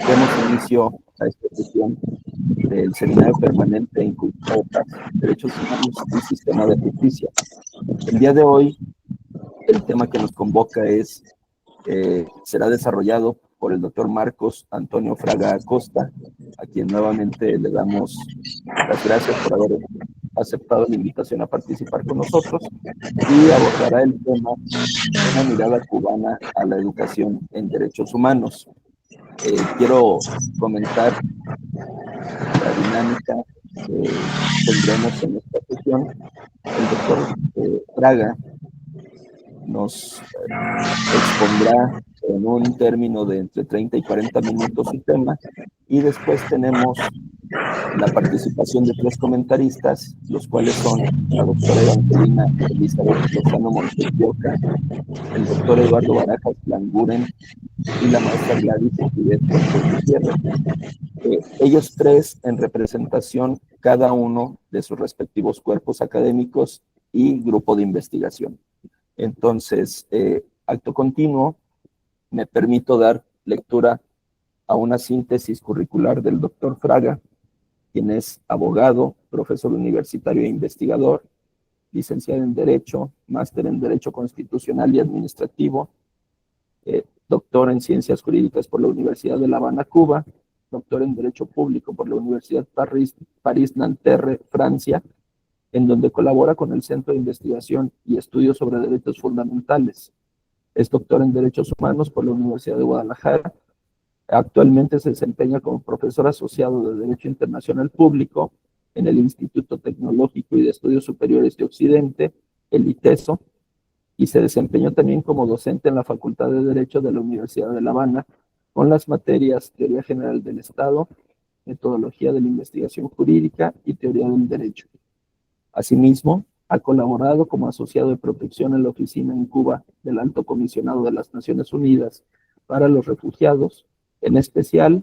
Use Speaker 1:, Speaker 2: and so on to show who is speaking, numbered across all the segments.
Speaker 1: demos inicio a esta sesión del Seminario Permanente en Cultura de Paz, Derechos Humanos y Sistema de Justicia. El día de hoy, el tema que nos convoca será desarrollado por el doctor Marcos Antonio Fraga Acosta, a quien nuevamente le damos las gracias por haber aceptado la invitación a participar con nosotros, y abordará el tema Una mirada cubana a la educación en derechos humanos. Quiero comentar la dinámica que tendremos en esta sesión. El doctor Fraga nos expondrá en un término de entre 30 y 40 minutos su tema, y después tenemos la participación de 3 comentaristas, los cuales son la doctora Evangelina Elizabeth Lozano Montepioca, el doctor Eduardo Barajas Languren y la maestra Gladys Estivet Gutiérrez. Ellos 3 en representación cada uno de sus respectivos cuerpos académicos y grupo de investigación. Entonces, acto continuo, me permito dar lectura a una síntesis curricular del doctor Fraga, quien es abogado, profesor universitario e investigador, licenciado en Derecho, máster en Derecho Constitucional y Administrativo, doctor en Ciencias Jurídicas por la Universidad de La Habana, Cuba, doctor en Derecho Público por la Universidad París-Nanterre, Francia, en donde colabora con el Centro de Investigación y Estudios sobre Derechos Fundamentales. Es doctor en Derechos Humanos por la Universidad de Guadalajara. Actualmente se desempeña como profesor asociado de Derecho Internacional Público en el Instituto Tecnológico y de Estudios Superiores de Occidente, el ITESO, y se desempeñó también como docente en la Facultad de Derecho de la Universidad de La Habana, con las materias Teoría General del Estado, Metodología de la Investigación Jurídica y Teoría del Derecho. Asimismo, ha colaborado como asociado de protección en la oficina en Cuba del Alto Comisionado de las Naciones Unidas para los Refugiados, en especial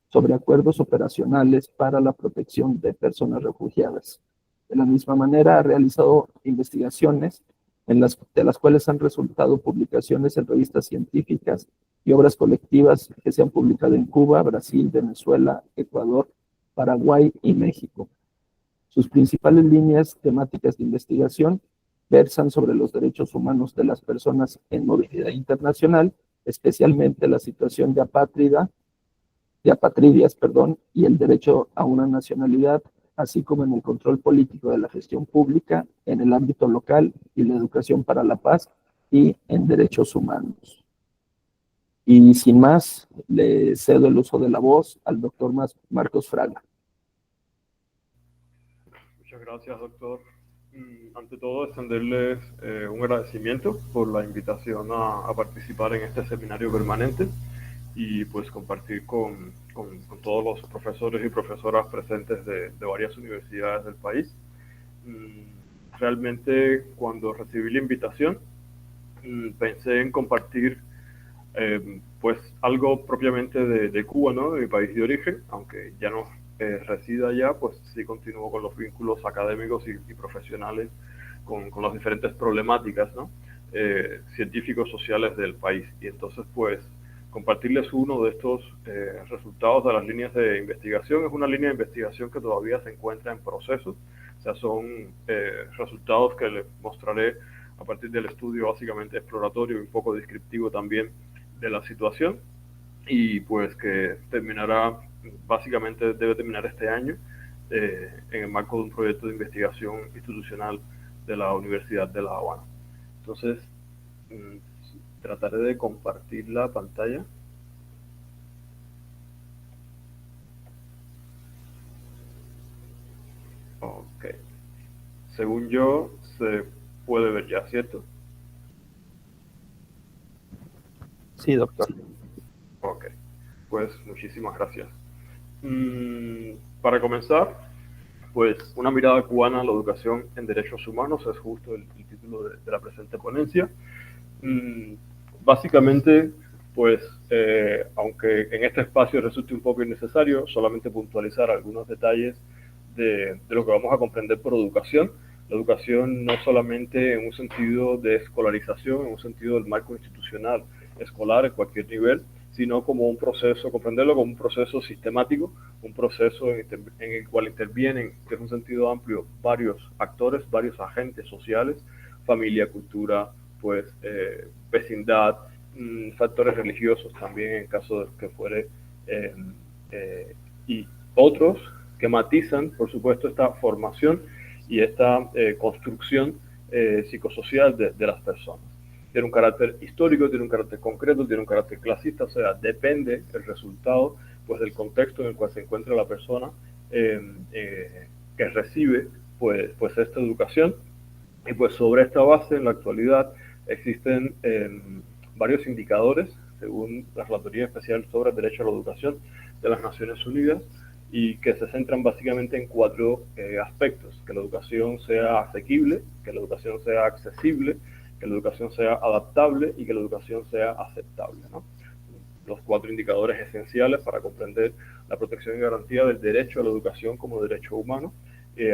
Speaker 1: sobre acuerdos operacionales para la protección de personas refugiadas. De la misma manera, ha realizado investigaciones de las cuales han resultado publicaciones en revistas científicas y obras colectivas que se han publicado en Cuba, Brasil, Venezuela, Ecuador, Paraguay y México. Sus principales líneas temáticas de investigación versan sobre los derechos humanos de las personas en movilidad internacional, especialmente la situación de apátridas, y el derecho a una nacionalidad, así como en el control político de la gestión pública, en el ámbito local y la educación para la paz y en derechos humanos. Y sin más, le cedo el uso de la voz al doctor Marcos Fraga.
Speaker 2: Muchas gracias, doctor. Ante todo, extenderles un agradecimiento por la invitación a participar en este seminario permanente y pues compartir con todos los profesores y profesoras presentes de varias universidades del país. Realmente, cuando recibí la invitación, pensé en compartir pues algo propiamente de Cuba, ¿no? De mi país de origen, aunque ya no resida allá, pues sí continúo con los vínculos académicos y profesionales con las diferentes problemáticas, ¿no? Científicos sociales del país. Y entonces, pues, compartirles uno de estos resultados de las líneas de investigación. Es una línea de investigación que todavía se encuentra en proceso. O sea, son resultados que les mostraré a partir del estudio básicamente exploratorio y un poco descriptivo también de la situación, y pues que básicamente debe terminar este año en el marco de un proyecto de investigación institucional de la Universidad de La Habana. Entonces, trataré de compartir la pantalla. Ok. Según yo, se puede ver ya, ¿cierto?
Speaker 1: Sí, doctor.
Speaker 2: Ok, pues muchísimas gracias. Para comenzar, pues una mirada cubana a la educación en derechos humanos es justo el título de la presente ponencia. Básicamente, pues, aunque en este espacio resulte un poco innecesario, solamente puntualizar algunos detalles de lo que vamos a comprender por educación. La educación no solamente en un sentido de escolarización, en un sentido del marco institucional escolar en cualquier nivel, sino como un proceso, comprenderlo como un proceso sistemático, un proceso en el cual intervienen, que es un sentido amplio, varios actores, varios agentes sociales, familia, cultura, pues vecindad, factores religiosos también en caso de que fuere, y otros que matizan, por supuesto, esta formación y esta construcción psicosocial de las personas. Tiene un carácter histórico, tiene un carácter concreto, tiene un carácter clasista, o sea, depende el resultado pues del contexto en el cual se encuentra la persona que recibe pues esta educación. Y pues sobre esta base, en la actualidad, existen varios indicadores, según la Relatoría Especial sobre el Derecho a la Educación de las Naciones Unidas, y que se centran básicamente en 4 aspectos: que la educación sea asequible, que la educación sea accesible, que la educación sea adaptable y que la educación sea aceptable, ¿no? Los 4 indicadores esenciales para comprender la protección y garantía del derecho a la educación como derecho humano,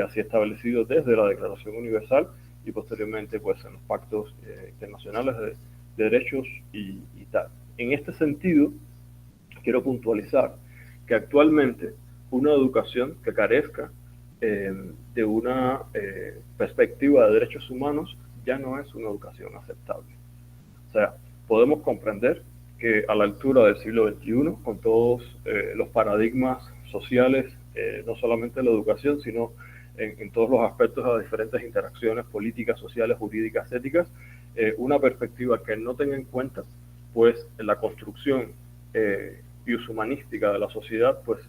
Speaker 2: así establecido desde la Declaración Universal y posteriormente pues en los pactos internacionales de derechos y tal. En este sentido, quiero puntualizar que actualmente una educación que carezca de una perspectiva de derechos humanos ya no es una educación aceptable. O sea, podemos comprender que a la altura del siglo XXI, con todos los paradigmas sociales, no solamente de la educación, sino en todos los aspectos de las diferentes interacciones políticas, sociales, jurídicas, éticas, una perspectiva que no tenga en cuenta pues la construcción humanística de la sociedad, pues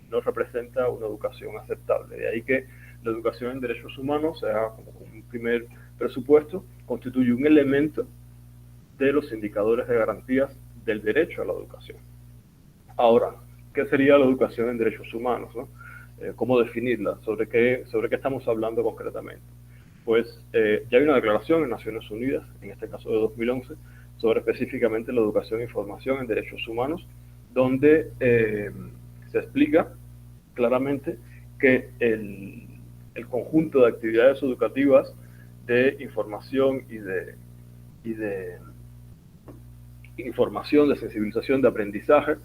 Speaker 2: no representa una educación aceptable. De ahí que la educación en derechos humanos, sea como un primer presupuesto, constituye un elemento de los indicadores de garantías del derecho a la educación. Ahora, ¿qué sería la educación en derechos humanos, ¿no? ¿Cómo definirla? ¿Sobre qué estamos hablando concretamente? Pues ya hay una declaración en Naciones Unidas, en este caso de 2011, sobre específicamente la educación y formación en derechos humanos, donde se explica claramente que el conjunto de actividades educativas de información y de información, de sensibilización, de aprendizaje,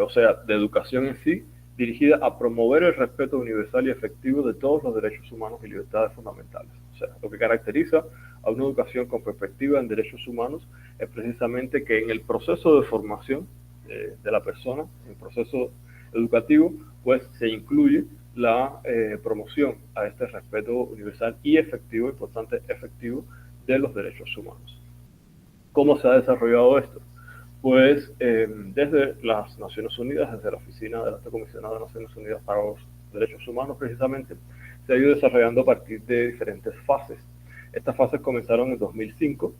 Speaker 2: o sea, de educación en sí, dirigida a promover el respeto universal y efectivo de todos los derechos humanos y libertades fundamentales. O sea, lo que caracteriza a una educación con perspectiva en derechos humanos es precisamente que en el proceso de formación de la persona, en el proceso educativo, pues se incluye la promoción a este respeto universal y efectivo, importante, efectivo, de los derechos humanos. ¿Cómo se ha desarrollado esto? Pues desde las Naciones Unidas, desde la Oficina del Alto Comisionado de Naciones Unidas para los Derechos Humanos, precisamente, se ha ido desarrollando a partir de diferentes fases. Estas fases comenzaron en 2005,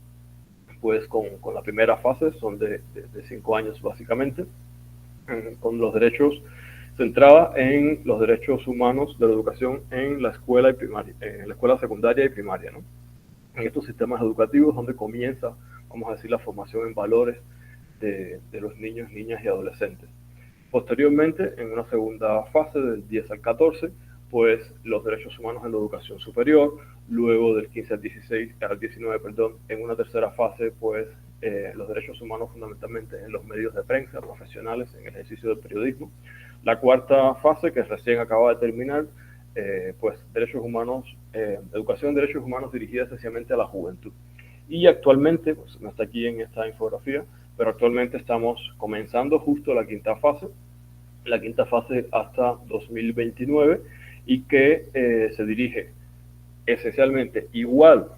Speaker 2: pues con la primera fase, son de 5 años básicamente, con los derechos, centrada en los derechos humanos de la educación en la escuela, en la escuela secundaria y primaria, ¿no? En estos sistemas educativos donde comienza, vamos a decir, la formación en valores de los niños, niñas y adolescentes. Posteriormente, en una segunda fase, del 10 al 14, pues los derechos humanos en la educación superior, luego del 15 al 16, al 19, perdón, en una tercera fase, pues los derechos humanos fundamentalmente en los medios de prensa, profesionales, en el ejercicio del periodismo. La cuarta fase, que recién acaba de terminar, pues derechos humanos, educación en derechos humanos dirigida especialmente a la juventud. Y actualmente, pues no está aquí en esta infografía, pero actualmente estamos comenzando justo la quinta fase hasta 2029, y que se dirige esencialmente igual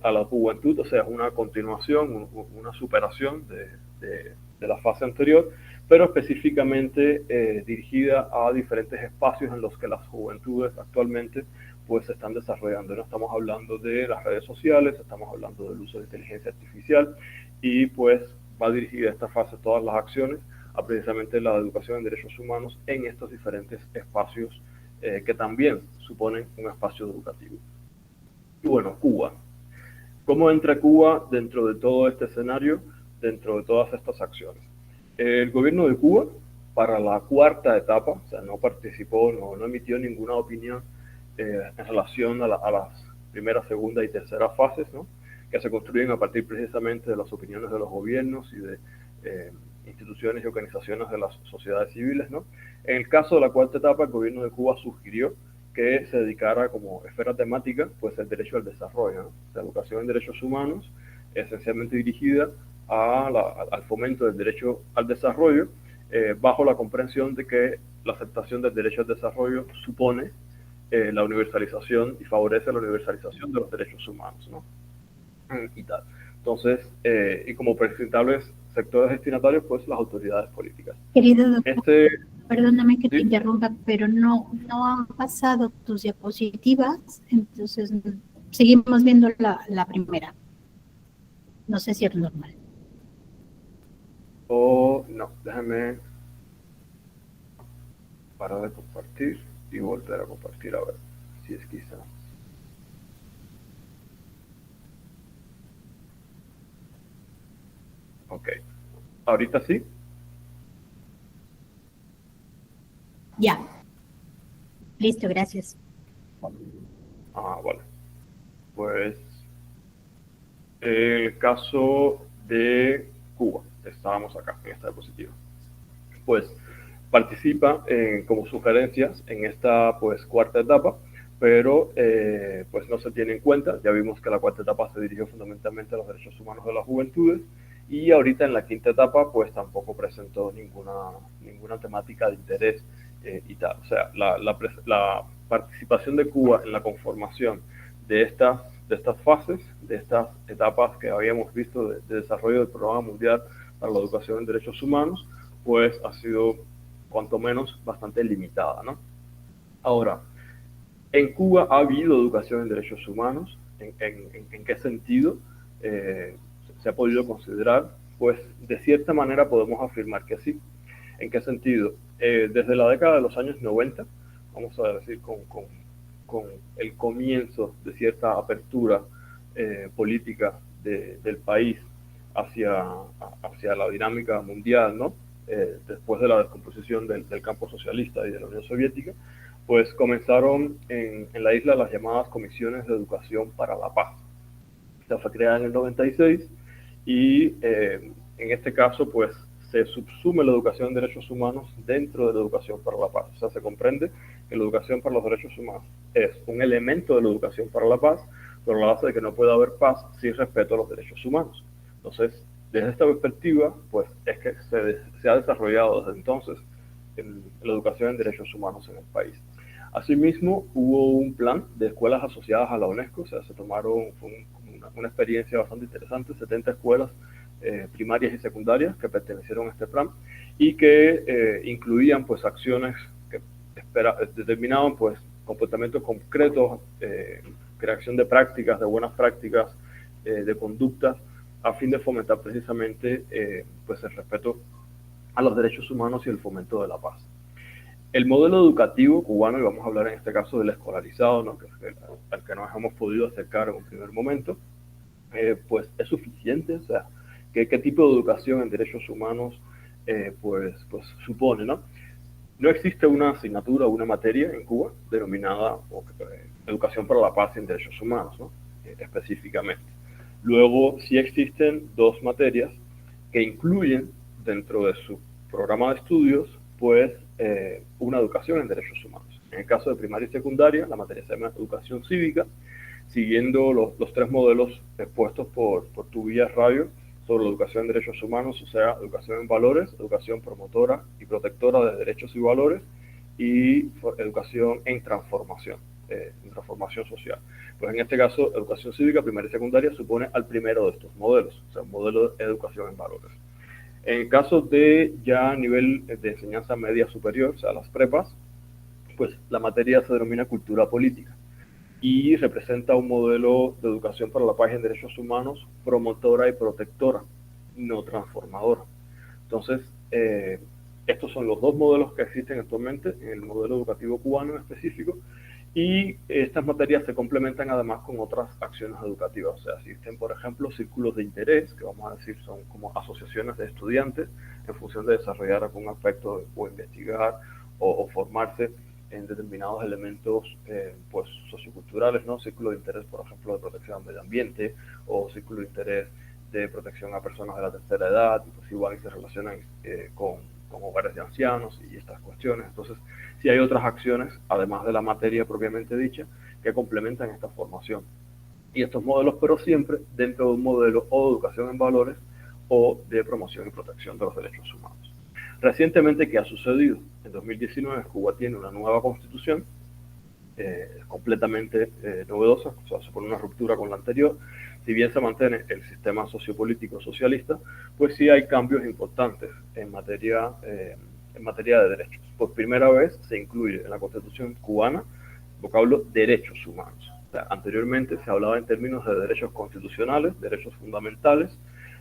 Speaker 2: a la juventud, o sea, una continuación, una superación de la fase anterior, pero específicamente dirigida a diferentes espacios en los que las juventudes actualmente pues se están desarrollando. No estamos hablando de las redes sociales, estamos hablando del uso de inteligencia artificial, y pues va dirigida esta fase todas las acciones a precisamente la educación en derechos humanos en estos diferentes espacios que también suponen un espacio educativo. Y bueno, Cuba. ¿Cómo entra Cuba dentro de todo este escenario, dentro de todas estas acciones? El gobierno de Cuba, para la cuarta etapa, o sea, no participó, no emitió ninguna opinión en relación a las primera, segunda y tercera fases, ¿no? Que se construyen a partir precisamente de las opiniones de los gobiernos y de instituciones y organizaciones de las sociedades civiles, ¿no? En el caso de la cuarta etapa, el gobierno de Cuba sugirió que se dedicara como esfera temática pues el derecho al desarrollo, ¿no? La educación en derechos humanos, esencialmente dirigida al fomento del derecho al desarrollo, bajo la comprensión de que la aceptación del derecho al desarrollo supone la universalización y favorece la universalización de los derechos humanos, ¿no? Y tal. Entonces, y como principales sectores destinatarios, pues las autoridades políticas.
Speaker 3: Querido doctor, perdóname que te
Speaker 2: ¿sí?
Speaker 3: interrumpa, pero no han pasado tus diapositivas, entonces seguimos viendo la primera. No sé si es normal.
Speaker 2: O no, déjame parar de compartir y volver a compartir a ver si es quizá. Ok, ahorita sí.
Speaker 3: Ya. Listo, gracias.
Speaker 2: Vale. Pues el caso de Cuba, estábamos acá en esta diapositiva. Pues participa como sugerencias en esta pues cuarta etapa, pero pues no se tiene en cuenta. Ya vimos que la cuarta etapa se dirigió fundamentalmente a los derechos humanos de las juventudes, y ahorita en la quinta etapa pues tampoco presentó ninguna temática de interés y tal. O sea, la participación de Cuba en la conformación de estas fases, de estas etapas que habíamos visto de desarrollo del Programa Mundial para la Educación en Derechos Humanos, pues ha sido cuanto menos bastante limitada, ¿no? Ahora, en Cuba ha habido educación en derechos humanos. ¿En qué sentido se ha podido considerar? Pues de cierta manera podemos afirmar que sí. ¿En qué sentido? Desde la década de los años 90, vamos a decir con el comienzo de cierta apertura política del país hacia la dinámica mundial, ¿no? Después de la descomposición del campo socialista y de la Unión Soviética, pues comenzaron en la isla las llamadas comisiones de educación para la paz. Esta fue creada en el 96 y en este caso pues se subsume la educación en derechos humanos dentro de la educación para la paz. O sea, se comprende que la educación para los derechos humanos es un elemento de la educación para la paz, pero la base de que no puede haber paz sin respeto a los derechos humanos. Entonces, desde esta perspectiva, pues es que se ha desarrollado desde entonces la educación en derechos humanos en el país. Asimismo, hubo un plan de escuelas asociadas a la UNESCO, o sea, se tomaron una experiencia bastante interesante, 70 escuelas primarias y secundarias que pertenecieron a este plan y que incluían pues acciones que determinaban pues comportamientos concretos, creación de prácticas, de buenas prácticas, de conductas, a fin de fomentar precisamente pues el respeto a los derechos humanos y el fomento de la paz. El modelo educativo cubano, y vamos a hablar en este caso del escolarizado, ¿no? al que nos hemos podido acercar en un primer momento, pues es suficiente. O sea, ¿qué tipo de educación en derechos humanos pues supone, ¿no? No existe una asignatura o una materia en Cuba denominada educación para la paz y en derechos humanos, ¿no? Específicamente. Luego sí existen dos materias que incluyen dentro de su programa de estudios pues una educación en derechos humanos. En el caso de primaria y secundaria, la materia se llama educación cívica, siguiendo los tres modelos expuestos por Tobías Radio sobre la educación en derechos humanos, o sea, educación en valores, educación promotora y protectora de derechos y valores, y educación en transformación social. Pues en este caso, educación cívica, primaria y secundaria, supone al primero de estos modelos, o sea, un modelo de educación en valores. En el caso de ya nivel de enseñanza media superior, o sea, las prepas, pues la materia se denomina cultura política y representa un modelo de educación para la paz y en derechos humanos promotora y protectora, no transformadora. Entonces, estos son los dos modelos que existen actualmente en el modelo educativo cubano en específico, y estas materias se complementan además con otras acciones educativas. O sea, existen, por ejemplo, círculos de interés, que vamos a decir son como asociaciones de estudiantes en función de desarrollar algún aspecto o investigar o formarse en determinados elementos pues socioculturales, ¿no? Círculo de interés, por ejemplo, de protección del medio ambiente, o círculo de interés de protección a personas de la tercera edad, pues igual se relacionan con hogares de ancianos y estas cuestiones. Entonces, sí hay otras acciones, además de la materia propiamente dicha, que complementan esta formación. Y estos modelos, pero siempre dentro de un modelo o de educación en valores o de promoción y protección de los derechos humanos. Recientemente, ¿qué ha sucedido? En 2019 Cuba tiene una nueva constitución completamente novedosa, o sea, supone una ruptura con la anterior. Si bien se mantiene el sistema sociopolítico socialista, pues sí hay cambios importantes en materia de derechos. Por primera vez se incluye en la Constitución cubana el vocablo derechos humanos. O sea, anteriormente se hablaba en términos de derechos constitucionales, derechos fundamentales,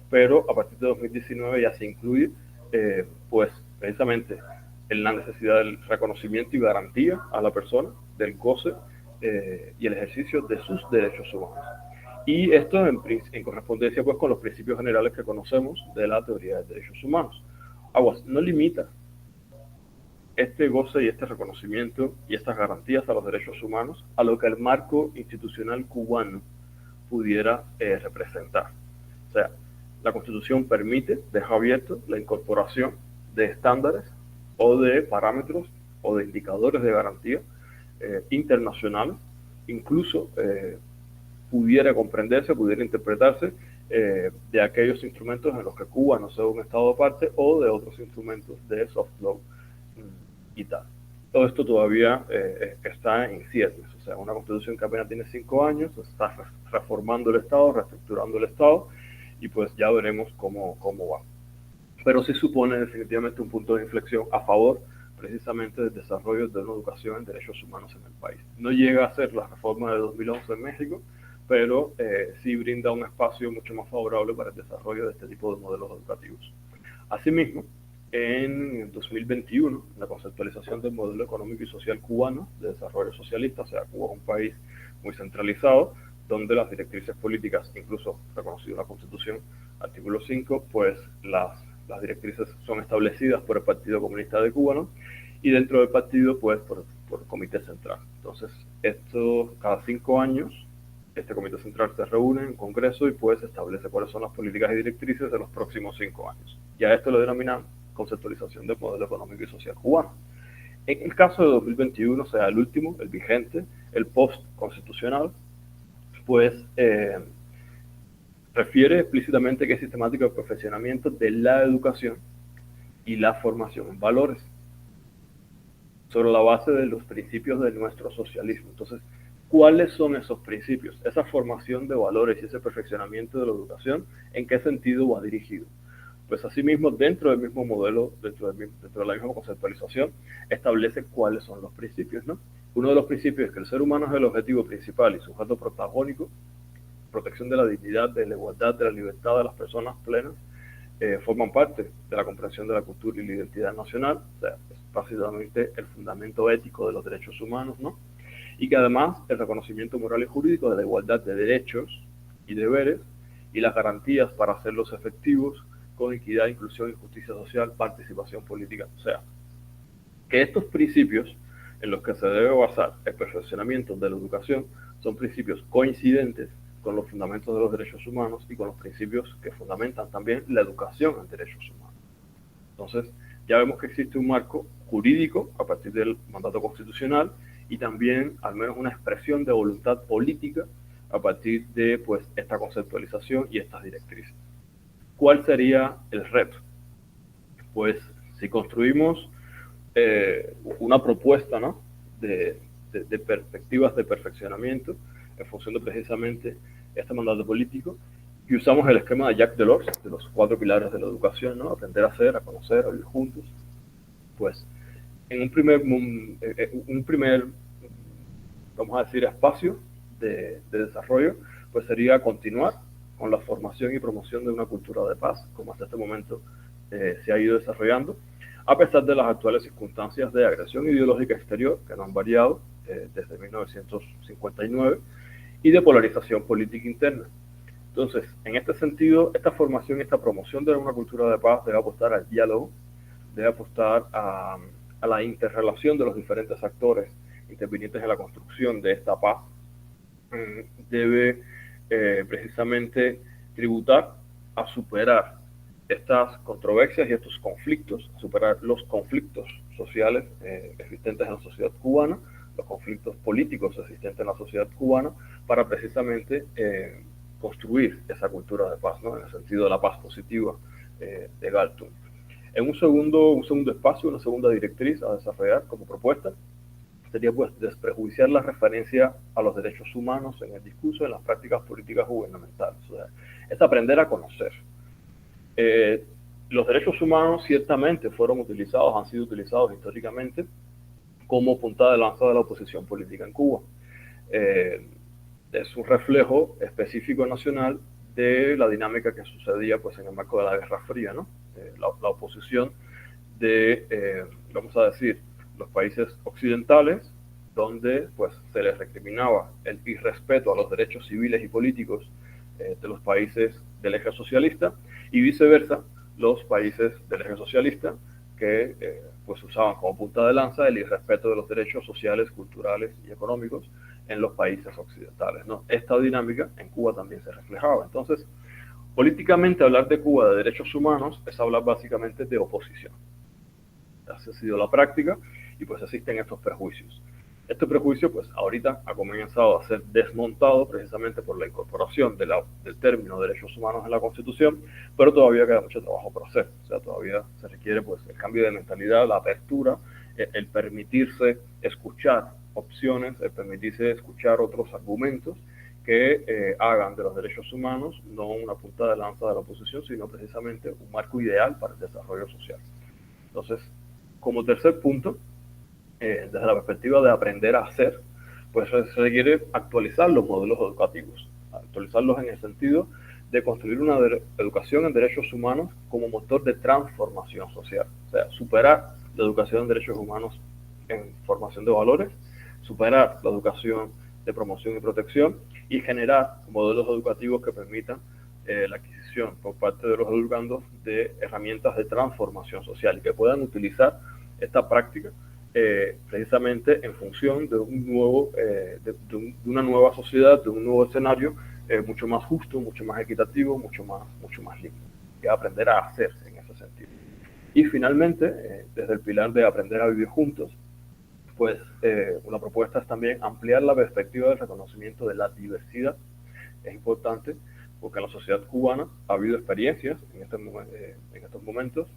Speaker 2: pero a partir de 2019 ya se incluye, pues precisamente en la necesidad del reconocimiento y garantía a la persona del goce y el ejercicio de sus derechos humanos. Y esto en correspondencia pues con los principios generales que conocemos de la teoría de derechos humanos. Aguas, no limita este goce y este reconocimiento y estas garantías a los derechos humanos a lo que el marco institucional cubano pudiera representar. O sea, la Constitución permite, deja abierto la incorporación de estándares o de parámetros o de indicadores de garantía internacionales, incluso pudiera comprenderse, pudiera interpretarse de aquellos instrumentos en los que Cuba no sea un estado aparte o de otros instrumentos de soft law y tal. Todo esto todavía está en ciernes, o sea, una constitución que apenas tiene 5 años, está reformando el Estado, reestructurando el Estado, y pues ya veremos cómo va. Pero sí supone definitivamente un punto de inflexión a favor precisamente del desarrollo de una educación en derechos humanos en el país. No llega a ser la reforma de 2011 en México, pero sí brinda un espacio mucho más favorable para el desarrollo de este tipo de modelos educativos. Asimismo, en 2021, la conceptualización del modelo económico y social cubano de desarrollo socialista, o sea, Cuba es un país muy centralizado, donde las directrices políticas, incluso reconocido en la Constitución, artículo 5, pues las directrices son establecidas por el Partido Comunista de Cuba, ¿no? Y dentro del partido, pues por el Comité Central. Entonces, esto cada 5 años, este Comité Central se reúne en Congreso y pues establece cuáles son las políticas y directrices de los próximos 5 años. Y a esto lo denominan conceptualización del modelo económico y social cubano. En el caso de 2021, o sea, el último, el vigente, el post-constitucional, pues refiere explícitamente que es sistemático el perfeccionamiento de la educación y la formación en valores sobre la base de los principios de nuestro socialismo. Entonces, ¿cuáles son esos principios? Esa formación de valores y ese perfeccionamiento de la educación, ¿en qué sentido va dirigido? Pues asimismo, dentro del mismo modelo, dentro de la misma conceptualización, establece cuáles son los principios, ¿no? Uno de los principios es que el ser humano es el objetivo principal y sujeto protagónico, protección de la dignidad, de la igualdad, de la libertad de las personas plenas, forman parte de la comprensión de la cultura y la identidad nacional, o sea, es básicamente el fundamento ético de los derechos humanos, ¿no? Y que además el reconocimiento moral y jurídico de la igualdad de derechos y deberes y las garantías para hacerlos efectivos con equidad, inclusión y justicia social, participación política. O sea, que estos principios en los que se debe basar el perfeccionamiento de la educación son principios coincidentes con los fundamentos de los derechos humanos y con los principios que fundamentan también la educación en derechos humanos. Entonces, ya vemos que existe un marco jurídico a partir del mandato constitucional y también al menos una expresión de voluntad política a partir de pues, esta conceptualización y estas directrices. ¿Cuál sería el reto? Pues si construimos una propuesta, ¿no? de perspectivas de perfeccionamiento en función de precisamente este mandato político y usamos el esquema de Jacques Delors, de los 4 pilares de la educación, ¿no? Aprender a hacer, a conocer, a vivir juntos, pues en un primer vamos a decir, espacio de desarrollo, pues sería continuar con la formación y promoción de una cultura de paz, como hasta este momento se ha ido desarrollando, a pesar de las actuales circunstancias de agresión ideológica exterior, que no han variado desde 1959, y de polarización política interna. Entonces, en este sentido, esta formación y esta promoción de una cultura de paz debe apostar al diálogo, debe apostar a la interrelación de los diferentes actores intervinientes en la construcción de esta paz, debe precisamente tributar a superar estas controversias y estos conflictos, a superar los conflictos sociales existentes en la sociedad cubana, los conflictos políticos existentes en la sociedad cubana, para precisamente construir esa cultura de paz, ¿no? En el sentido de la paz positiva de Galtung. En un segundo espacio, una segunda directriz a desarrollar como propuesta, sería pues desprejuiciar la referencia a los derechos humanos en el discurso, en las prácticas políticas gubernamentales. O sea, es aprender a conocer. Los derechos humanos ciertamente fueron utilizados, han sido utilizados históricamente como punta de lanza de la oposición política en Cuba. Es un reflejo específico nacional de la dinámica que sucedía pues, en el marco de la Guerra Fría, ¿no? La oposición de, vamos a decir, los países occidentales, donde pues, se les recriminaba el irrespeto a los derechos civiles y políticos de los países del eje socialista, y viceversa, los países del eje socialista que pues usaban como punta de lanza el irrespeto de los derechos sociales, culturales y económicos en los países occidentales, ¿no? Esta dinámica en Cuba también se reflejaba. Entonces, políticamente hablar de Cuba de derechos humanos es hablar básicamente de oposición. Esa ha sido la práctica y pues existen estos prejuicios. Este prejuicio pues ahorita ha comenzado a ser desmontado precisamente por la incorporación del término derechos humanos en la Constitución, pero todavía queda mucho trabajo por hacer. O sea, todavía se requiere pues el cambio de mentalidad, la apertura, el permitirse escuchar opciones, el permitirse escuchar otros argumentos que hagan de los derechos humanos no una punta de lanza de la oposición, sino precisamente un marco ideal para el desarrollo social. Entonces, como tercer punto, desde la perspectiva de aprender a hacer, pues se requiere actualizar los modelos educativos, actualizarlos en el sentido de construir una educación en derechos humanos como motor de transformación social, o sea, superar la educación en derechos humanos en formación de valores, superar la educación de promoción y protección y generar modelos educativos que permitan la adquisición por parte de los educandos de herramientas de transformación social y que puedan utilizar esta práctica precisamente en función de de una nueva sociedad, de un nuevo escenario mucho más justo, mucho más equitativo, mucho más limpio, y aprender a hacerse en ese sentido. Y finalmente, desde el pilar de aprender a vivir juntos, pues una propuesta es también ampliar la perspectiva del reconocimiento de la diversidad. Es importante porque en la sociedad cubana ha habido experiencias en estos momentos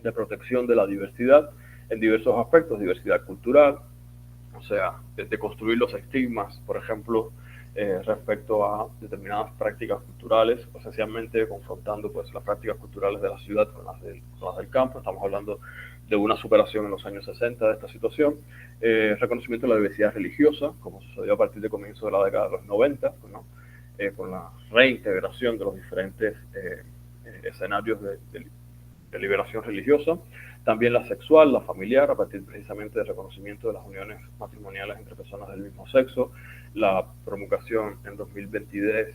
Speaker 2: de protección de la diversidad en diversos aspectos, diversidad cultural, o sea, de construir los estigmas, por ejemplo, respecto a determinadas prácticas culturales, esencialmente confrontando pues, las prácticas culturales de la ciudad con las del campo. Estamos hablando de una superación en los años 60 de esta situación, reconocimiento de la diversidad religiosa, como sucedió a partir de comienzo de la década de los 90, ¿no? Con la reintegración de los diferentes escenarios de liberación religiosa, también la sexual, la familiar, a partir precisamente del reconocimiento de las uniones matrimoniales entre personas del mismo sexo, la promulgación en 2023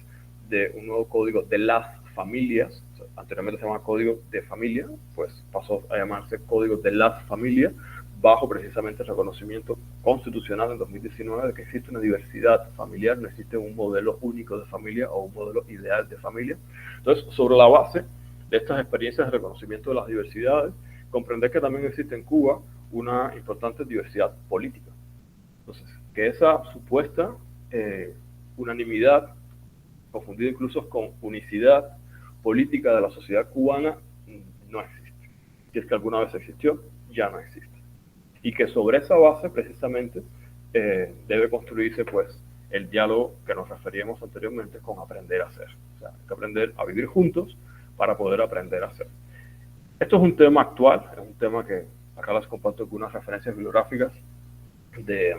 Speaker 2: de un nuevo código de las familias, o sea, anteriormente se llamaba código de familia, pues pasó a llamarse código de las familias, bajo precisamente el reconocimiento constitucional en 2019 de que existe una diversidad familiar, no existe un modelo único de familia o un modelo ideal de familia. Entonces, sobre la base de estas experiencias de reconocimiento de las diversidades, comprender que también existe en Cuba una importante diversidad política. Entonces, que esa supuesta unanimidad, confundida incluso con unicidad política de la sociedad cubana, no existe. Si es que alguna vez existió, ya no existe. Y que sobre esa base, precisamente, debe construirse pues, el diálogo que nos referíamos anteriormente con aprender a hacer. O sea, hay que aprender a vivir juntos para poder aprender a hacer. Esto es un tema actual, es un tema que acá les comparto algunas referencias bibliográficas de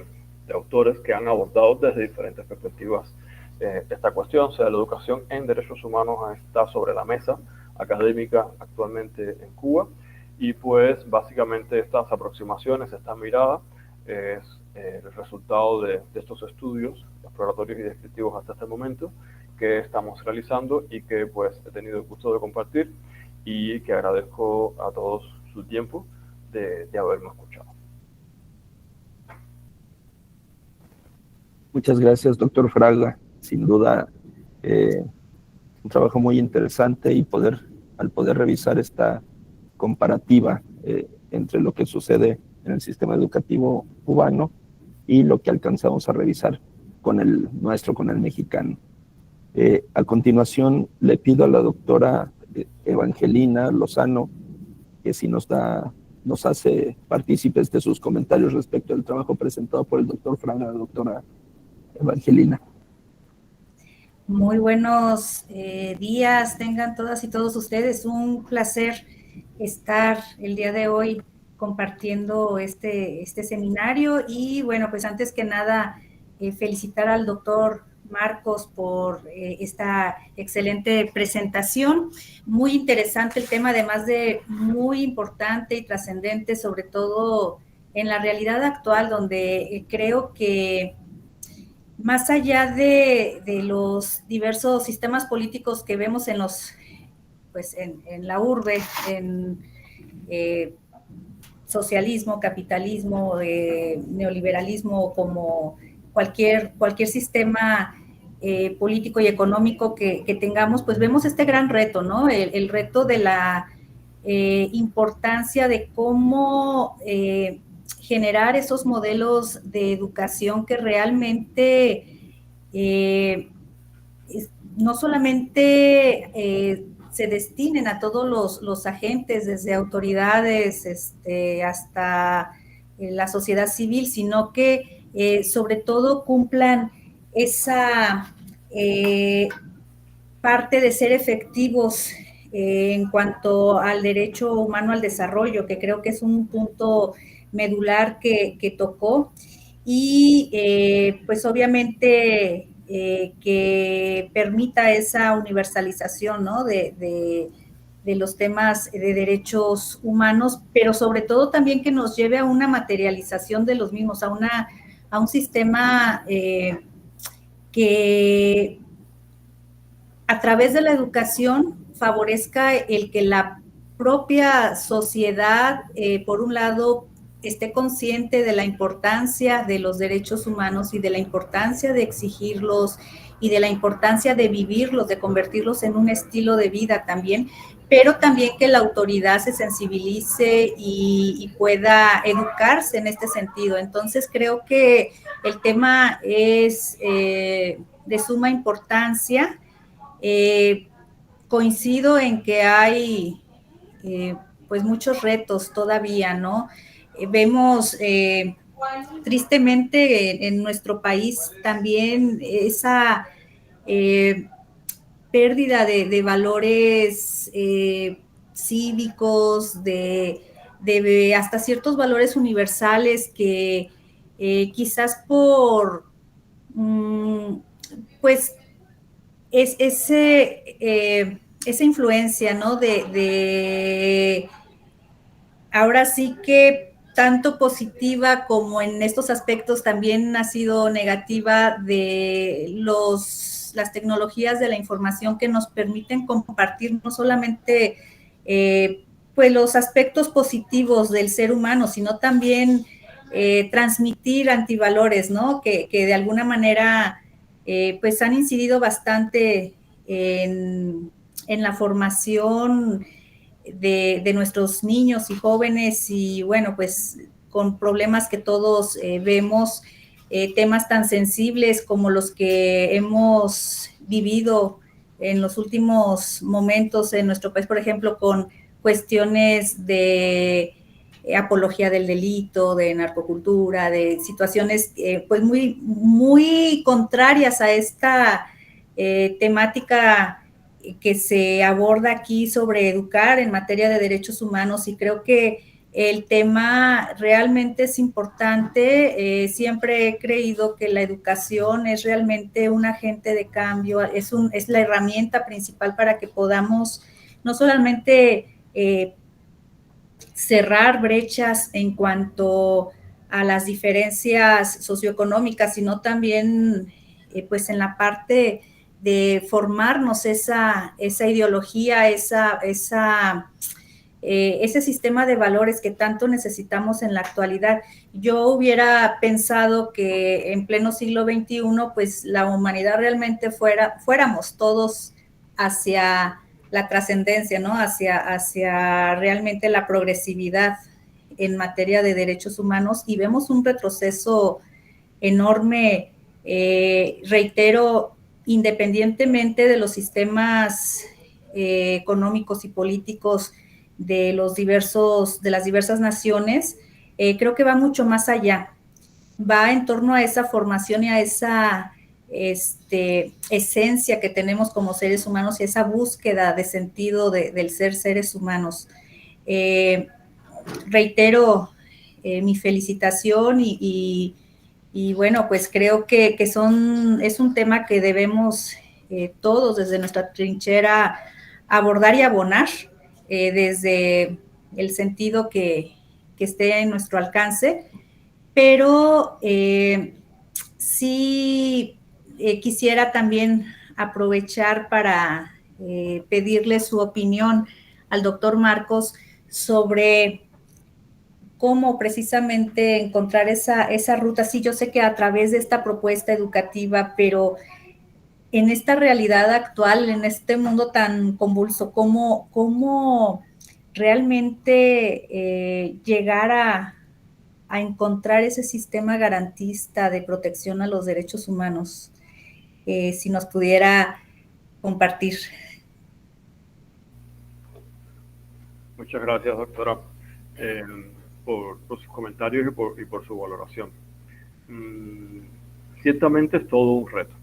Speaker 2: autores que han abordado desde diferentes perspectivas esta cuestión. O sea, la educación en derechos humanos está sobre la mesa académica actualmente en Cuba y pues básicamente estas aproximaciones, esta mirada es el resultado de estos estudios exploratorios y descriptivos hasta este momento que estamos realizando y que pues he tenido el gusto de compartir y que agradezco a todos su tiempo de haberme escuchado.
Speaker 1: Muchas gracias, doctor Fraga. Sin duda, un trabajo muy interesante y al poder revisar esta comparativa entre lo que sucede en el sistema educativo cubano y lo que alcanzamos a revisar con el mexicano. A continuación, le pido a la doctora Evangelina Lozano que si nos hace partícipes de sus comentarios respecto al trabajo presentado por el doctor Fraga, la doctora Evangelina.
Speaker 4: Muy buenos días, tengan todas y todos ustedes. Un placer estar el día de hoy compartiendo este seminario. Y bueno, pues antes que nada, felicitar al doctor Marcos por esta excelente presentación. Muy interesante el tema, además de muy importante y trascendente, sobre todo en la realidad actual, donde creo que más allá de los diversos sistemas políticos que vemos en la urbe, en socialismo, capitalismo, neoliberalismo, como cualquier sistema político y económico que tengamos, pues vemos este gran reto, ¿no? El reto de la importancia de cómo generar esos modelos de educación que realmente no solamente se destinen a todos los agentes, desde autoridades hasta la sociedad civil, sino que sobre todo cumplan esa parte de ser efectivos en cuanto al derecho humano al desarrollo, que creo que es un punto medular que tocó, y pues obviamente que permita esa universalización, ¿no? de los temas de derechos humanos, pero sobre todo también que nos lleve a una materialización de los mismos, a un sistema que a través de la educación favorezca el que la propia sociedad, por un lado, esté consciente de la importancia de los derechos humanos y de la importancia de exigirlos y de la importancia de vivirlos, de convertirlos en un estilo de vida también, pero también que la autoridad se sensibilice y pueda educarse en este sentido. Entonces, creo que el tema es de suma importancia. Coincido en que hay pues muchos retos todavía, ¿no? Vemos tristemente en nuestro país también esa pérdida de valores cívicos, de hasta ciertos valores universales que quizás por pues es esa influencia, ¿no? De ahora sí que tanto positiva como en estos aspectos también ha sido negativa de las tecnologías de la información que nos permiten compartir no solamente pues los aspectos positivos del ser humano, sino también transmitir antivalores, ¿no? Que de alguna manera pues han incidido bastante en la formación de nuestros niños y jóvenes, y bueno, pues con problemas que todos vemos, temas tan sensibles como los que hemos vivido en los últimos momentos en nuestro país, por ejemplo, con cuestiones de apología del delito, de narcocultura, de situaciones pues muy, muy contrarias a esta temática que se aborda aquí sobre educar en materia de derechos humanos, y creo que el tema realmente es importante. Siempre he creído que la educación es realmente un agente de cambio, es la herramienta principal para que podamos no solamente cerrar brechas en cuanto a las diferencias socioeconómicas, sino también pues en la parte de formarnos esa ideología, ese sistema de valores que tanto necesitamos en la actualidad. Yo hubiera pensado que en pleno siglo XXI, pues la humanidad realmente fuéramos todos hacia la trascendencia, ¿no? Hacia realmente la progresividad en materia de derechos humanos, y vemos un retroceso enorme, reitero, independientemente de los sistemas económicos y políticos de las diversas naciones. Creo que va mucho más allá, va en torno a esa formación y a esa esencia que tenemos como seres humanos y esa búsqueda de sentido del ser seres humanos. Reitero mi felicitación y bueno, pues creo que es un tema que debemos todos desde nuestra trinchera abordar y abonar desde el sentido que esté en nuestro alcance, pero sí quisiera también aprovechar para pedirle su opinión al doctor Marcos sobre cómo precisamente encontrar esa ruta. Sí, yo sé que a través de esta propuesta educativa, pero en esta realidad actual, en este mundo tan convulso, cómo realmente llegar a encontrar ese sistema garantista de protección a los derechos humanos, si nos pudiera compartir.
Speaker 2: Muchas gracias, doctora, por sus comentarios y por su valoración. Ciertamente es todo un reto.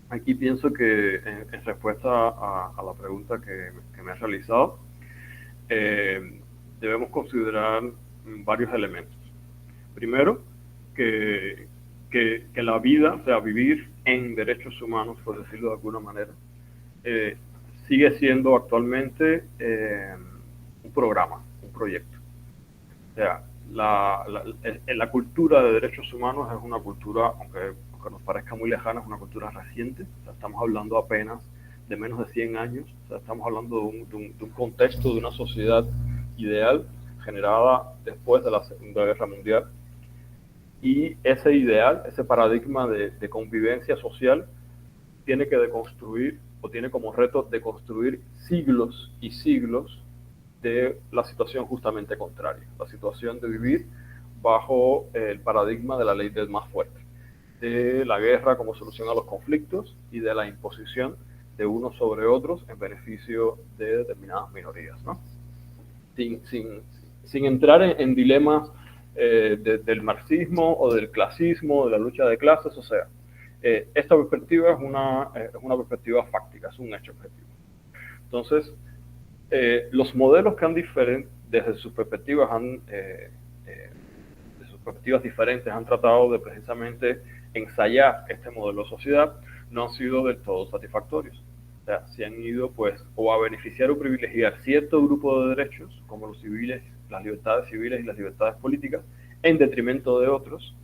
Speaker 2: Aquí pienso que en respuesta a la pregunta que me has realizado, debemos considerar varios elementos. Primero, que la vida, o sea, vivir en derechos humanos, por decirlo de alguna manera, sigue siendo actualmente un programa, un proyecto. O sea, la cultura de derechos humanos es una cultura, aunque nos parezca muy lejana, es una cultura reciente. O sea, estamos hablando apenas de menos de 100 años. O sea, estamos hablando de un contexto, de una sociedad ideal generada después de la Segunda Guerra Mundial. Y ese ideal, ese paradigma de convivencia social, tiene que deconstruir, o tiene como reto deconstruir siglos y siglos de la situación justamente contraria, la situación de vivir bajo el paradigma de la ley del más fuerte, de la guerra como solución a los conflictos y de la imposición de unos sobre otros en beneficio de determinadas minorías, ¿no? Sin entrar en dilemas del marxismo o del clasismo, de la lucha de clases, o sea, esta perspectiva es una perspectiva fáctica, es un hecho objetivo. Entonces, los modelos que han desde sus perspectivas diferentes han tratado de precisamente ensayar este modelo de sociedad, no han sido del todo satisfactorios. O sea, se han ido pues o a beneficiar o privilegiar cierto grupo de derechos, como los civiles, las libertades civiles y las libertades políticas, en detrimento de otros,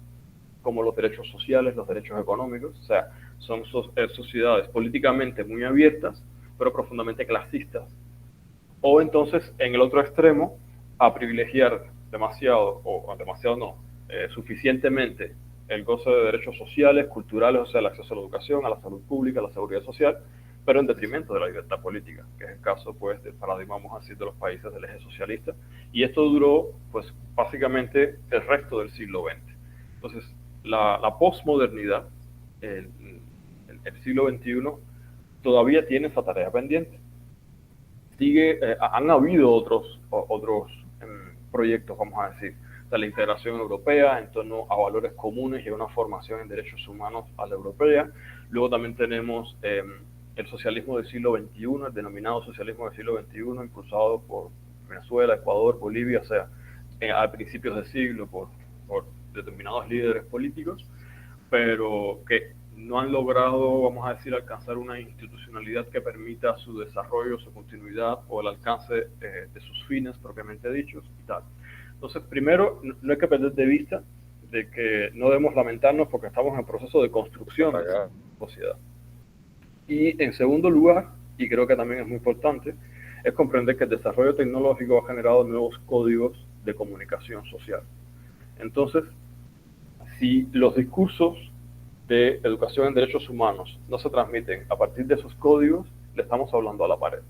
Speaker 2: como los derechos sociales, los derechos económicos. O sea, son sociedades políticamente muy abiertas, pero profundamente clasistas. O entonces, en el otro extremo, a privilegiar demasiado, o demasiado no, suficientemente el goce de derechos sociales, culturales, o sea, el acceso a la educación, a la salud pública, a la seguridad social, pero en detrimento de la libertad política, que es el caso, pues, del paradigma, vamos a decir, de los países del eje socialista. Y esto duró, pues, básicamente el resto del siglo XX. Entonces, la posmodernidad, el siglo XXI, todavía tiene esa tarea pendiente. Han habido otros proyectos, vamos a decir, de la integración europea en torno a valores comunes y a una formación en derechos humanos a la europea. Luego también tenemos el socialismo del siglo XXI, el denominado socialismo del siglo XXI, impulsado por Venezuela, Ecuador, Bolivia, o sea, a principios de siglo por determinados líderes políticos, pero que no han logrado, vamos a decir, alcanzar una institucionalidad que permita su desarrollo, su continuidad o el alcance de sus fines propiamente dichos y tal. Entonces, primero, no hay que perder de vista de que no debemos lamentarnos porque estamos en proceso de construcción de la sociedad. Y en segundo lugar, y creo que también es muy importante, es comprender que el desarrollo tecnológico ha generado nuevos códigos de comunicación social. Entonces, si los discursos de educación en derechos humanos no se transmiten a partir de esos códigos, le estamos hablando a la pared.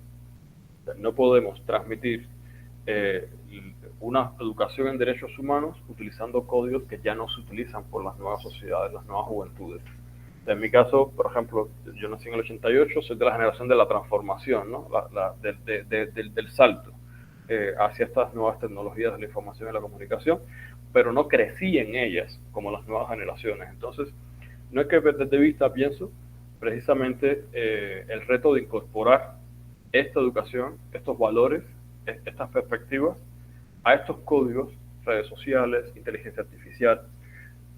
Speaker 2: No podemos transmitir una educación en derechos humanos utilizando códigos que ya no se utilizan por las nuevas sociedades, las nuevas juventudes. En mi caso, por ejemplo, yo nací en el 88, soy de la generación de la transformación, ¿no? Del salto hacia estas nuevas tecnologías de la información y la comunicación, pero no crecí en ellas como las nuevas generaciones. Entonces, no hay que perder de vista, pienso, precisamente el reto de incorporar esta educación, estos valores, estas perspectivas a estos códigos, redes sociales, inteligencia artificial,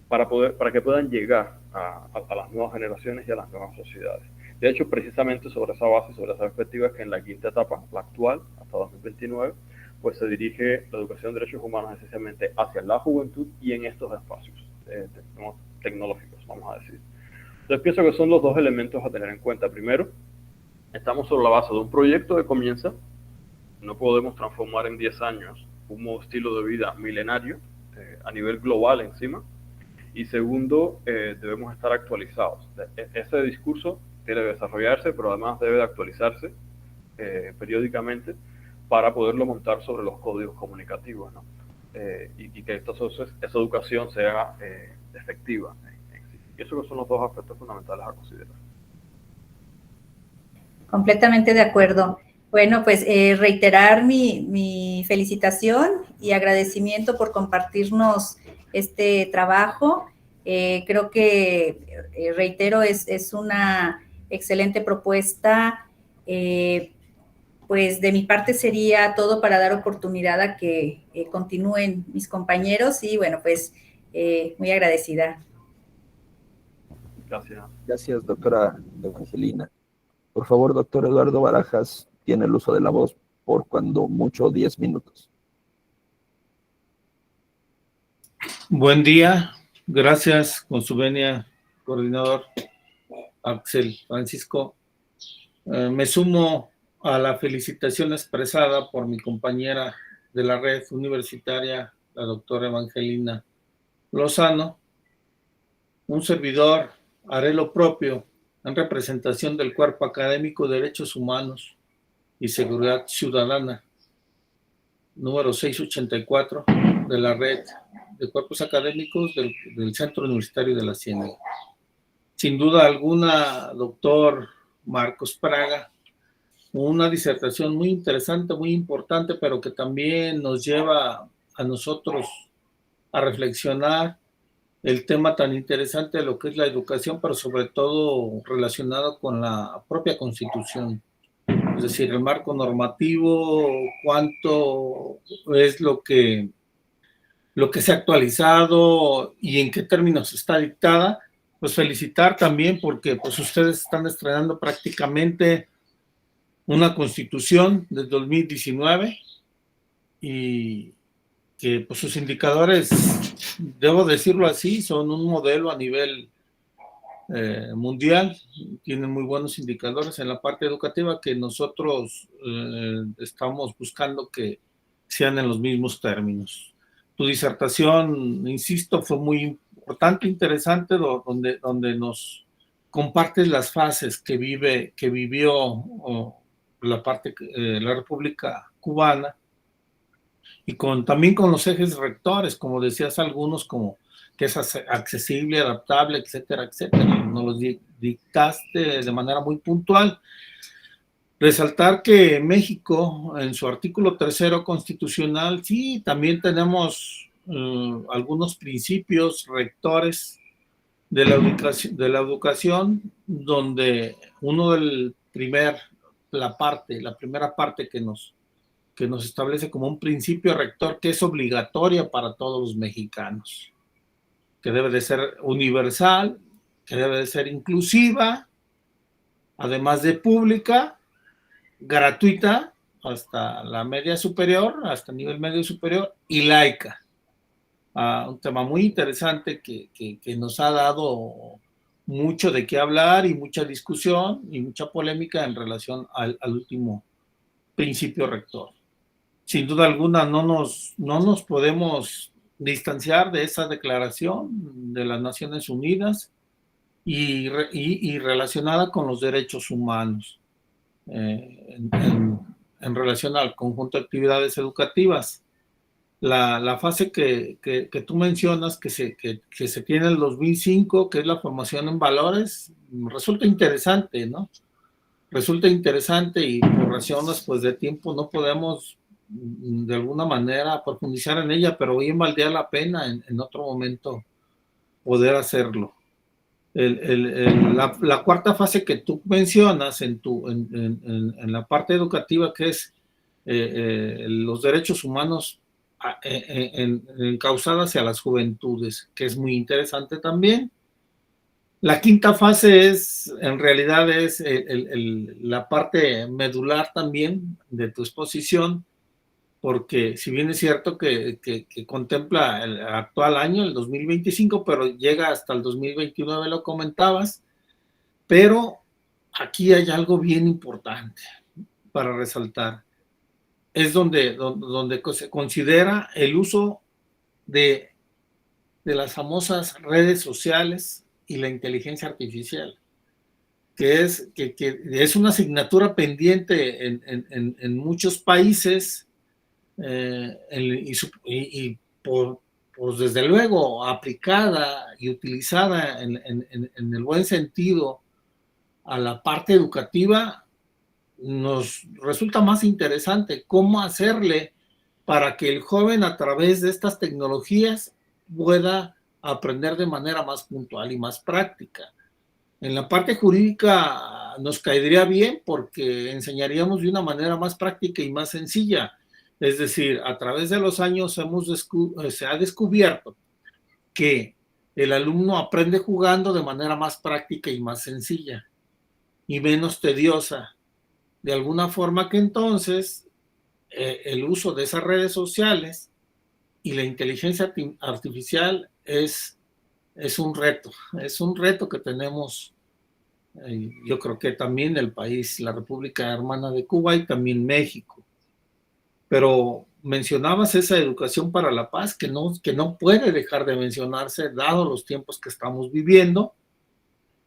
Speaker 2: para que puedan llegar a las nuevas generaciones y a las nuevas sociedades. De hecho, precisamente sobre esa base, sobre esa perspectiva, es que en la quinta etapa, la actual, hasta 2029, pues se dirige la educación de derechos humanos esencialmente hacia la juventud y en estos espacios tecnológicos, vamos a decir. Entonces pienso que son los dos elementos a tener en cuenta. Primero, estamos sobre la base de un proyecto que comienza. No podemos transformar en 10 años un nuevo estilo de vida milenario a nivel global encima. Y segundo, debemos estar actualizados. Ese discurso debe desarrollarse, pero además debe de actualizarse periódicamente para poderlo montar sobre los códigos comunicativos, ¿no? Y que entonces esa educación sea efectiva. Y esos son los dos aspectos fundamentales a considerar.
Speaker 4: Completamente de acuerdo. Bueno, pues reiterar mi felicitación y agradecimiento por compartirnos este trabajo. Creo que, reitero, es una excelente propuesta. Pues de mi parte sería todo para dar oportunidad a que continúen mis compañeros y bueno, pues muy agradecida.
Speaker 2: Gracias.
Speaker 1: Gracias, doctora Evangelina. Por favor, doctor Eduardo Barajas, tiene el uso de la voz por cuando mucho 10 minutos.
Speaker 5: Buen día, gracias, con su venia, coordinador Axel Francisco. Me sumo a la felicitación expresada por mi compañera de la red universitaria, la doctora Evangelina Lozano. Un servidor haré lo propio en representación del Cuerpo Académico de Derechos Humanos y Seguridad Ciudadana, número 684 de la red de cuerpos académicos del Centro Universitario de la Ciénaga. Sin duda alguna, doctor Marcos Praga, una disertación muy interesante, muy importante, pero que también nos lleva a nosotros a reflexionar el tema tan interesante de lo que es la educación, pero sobre todo relacionado con la propia Constitución. Es decir, el marco normativo, cuánto es lo que se ha actualizado y en qué términos está dictada. Pues felicitar también porque pues ustedes están estrenando prácticamente una Constitución del 2019 y que pues sus indicadores, debo decirlo así, son un modelo a nivel mundial. Tienen muy buenos indicadores en la parte educativa que nosotros estamos buscando que sean en los mismos términos. Tu disertación, insisto, fue muy importante, interesante, donde nos compartes las fases que vivió la República Cubana y también con los ejes rectores, como decías algunos, como que es accesible, adaptable, etcétera, etcétera. Nos los dictaste de manera muy puntual. Resaltar que México, en su artículo 3 constitucional, sí, también tenemos algunos principios rectores de la educación, donde la primera parte que nos establece como un principio rector que es obligatoria para todos los mexicanos, que debe de ser universal, que debe de ser inclusiva, además de pública, gratuita hasta la media superior, hasta el nivel medio superior, y laica. Un tema muy interesante que nos ha dado mucho de qué hablar y mucha discusión y mucha polémica en relación al último principio rector. Sin duda alguna no nos podemos distanciar de esa declaración de las Naciones Unidas y relacionada con los derechos humanos. en relación al conjunto de actividades educativas. La fase que tú mencionas, que se tiene en el 2005, que es la formación en valores, resulta interesante, ¿no? Resulta interesante y por razones pues, de tiempo no podemos de alguna manera profundizar en ella, pero bien valdría la pena en otro momento poder hacerlo. La cuarta fase que tú mencionas en la parte educativa, que es los derechos humanos encauzados hacia las juventudes, que es muy interesante también. La quinta fase en realidad es la parte medular también de tu exposición, porque si bien es cierto que contempla el actual año, el 2025, pero llega hasta el 2029, lo comentabas, pero aquí hay algo bien importante para resaltar. Es donde se considera el uso de las famosas redes sociales y la inteligencia artificial, que es una asignatura pendiente en muchos países, y pues desde luego aplicada y utilizada en el buen sentido a la parte educativa, nos resulta más interesante cómo hacerle para que el joven a través de estas tecnologías pueda aprender de manera más puntual y más práctica. En la parte jurídica nos caería bien porque enseñaríamos de una manera más práctica y más sencilla. Es decir, a través de los años se ha descubierto que el alumno aprende jugando de manera más práctica y más sencilla y menos tediosa. De alguna forma que entonces el uso de esas redes sociales y la inteligencia artificial es un reto que tenemos, yo creo que también el país, la República Hermana de Cuba y también México. Pero mencionabas esa educación para la paz que no puede dejar de mencionarse dado los tiempos que estamos viviendo,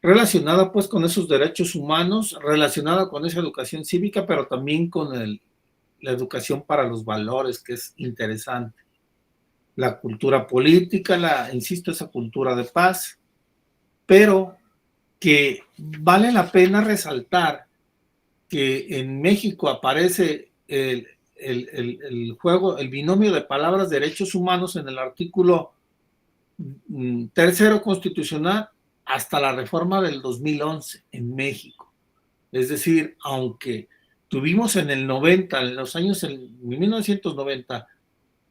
Speaker 5: relacionada pues con esos derechos humanos, relacionada con esa educación cívica, pero también con la educación para los valores, que es interesante. La cultura política, insisto, esa cultura de paz, pero que vale la pena resaltar que en México aparece el binomio de palabras derechos humanos en el artículo 3 constitucional hasta la reforma del 2011 en México. Es decir, aunque tuvimos en los años 1990,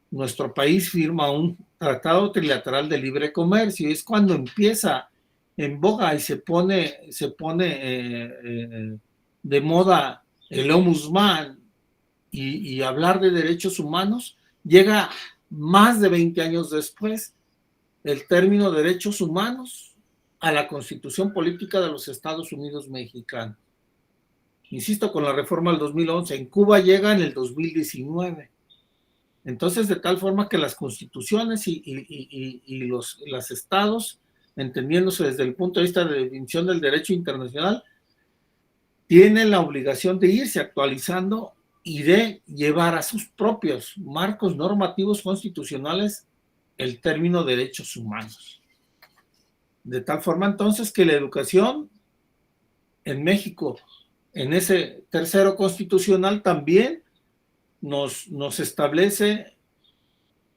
Speaker 5: nuestro país firma un tratado trilateral de libre comercio, y es cuando empieza en boga y se pone de moda el ombudsman y hablar de derechos humanos. Llega más de 20 años después el término derechos humanos a la Constitución Política de los Estados Unidos Mexicanos. Insisto, con la reforma del 2011, en Cuba llega en el 2019. Entonces, de tal forma que las constituciones y los estados, entendiéndose desde el punto de vista de definición del derecho internacional, tienen la obligación de irse actualizando y de llevar a sus propios marcos normativos constitucionales el término derechos humanos. De tal forma entonces que la educación en México, en ese 3 constitucional, también nos establece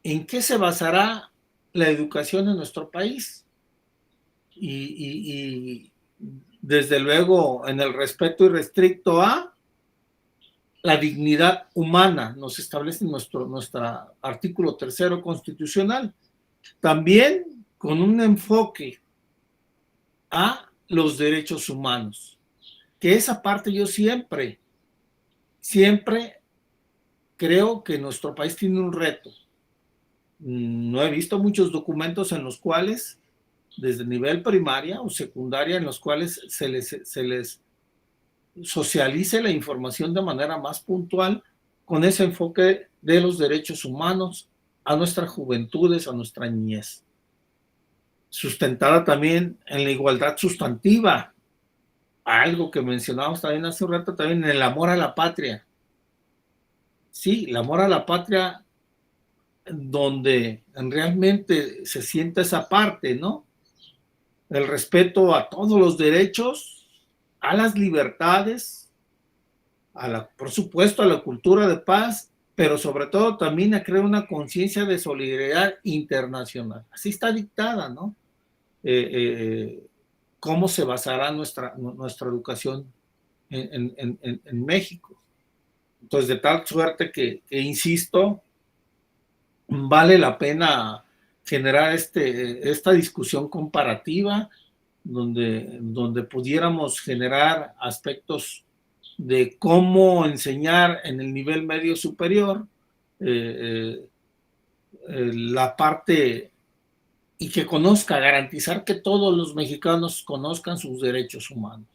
Speaker 5: en qué se basará la educación en nuestro país. Y desde luego en el respeto irrestricto a la dignidad humana, nos establece nuestro artículo 3 constitucional. También con un enfoque a los derechos humanos, que esa parte yo siempre creo que nuestro país tiene un reto. No he visto muchos documentos en los cuales, desde nivel primaria o secundaria, en los cuales se les socialice la información de manera más puntual con ese enfoque de los derechos humanos a nuestras juventudes, a nuestra niñez. Sustentada también en la igualdad sustantiva algo que mencionábamos también hace un rato, también el amor a la patria. Sí, el amor a la patria, donde realmente se siente esa parte, ¿no? El respeto a todos los derechos, a las libertades, por supuesto, a la cultura de paz, pero sobre todo también a crear una conciencia de solidaridad internacional. Así está dictada, ¿no? ¿Cómo se basará nuestra educación en México? Entonces, de tal suerte que insisto, vale la pena generar esta discusión comparativa donde pudiéramos generar aspectos de cómo enseñar en el nivel medio superior la parte, y que garantizar que todos los mexicanos conozcan sus derechos humanos.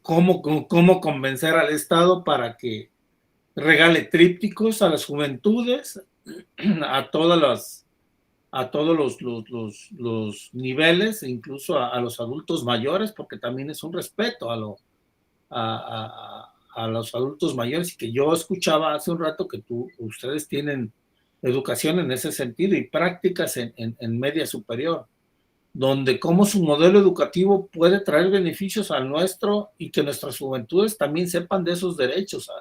Speaker 5: Cómo convencer al Estado para que regale trípticos a las juventudes, a todos los niveles, incluso a los adultos mayores, porque también es un respeto a los adultos mayores, y que yo escuchaba hace un rato que ustedes tienen educación en ese sentido y prácticas en media superior, donde cómo su modelo educativo puede traer beneficios al nuestro y que nuestras juventudes también sepan de esos derechos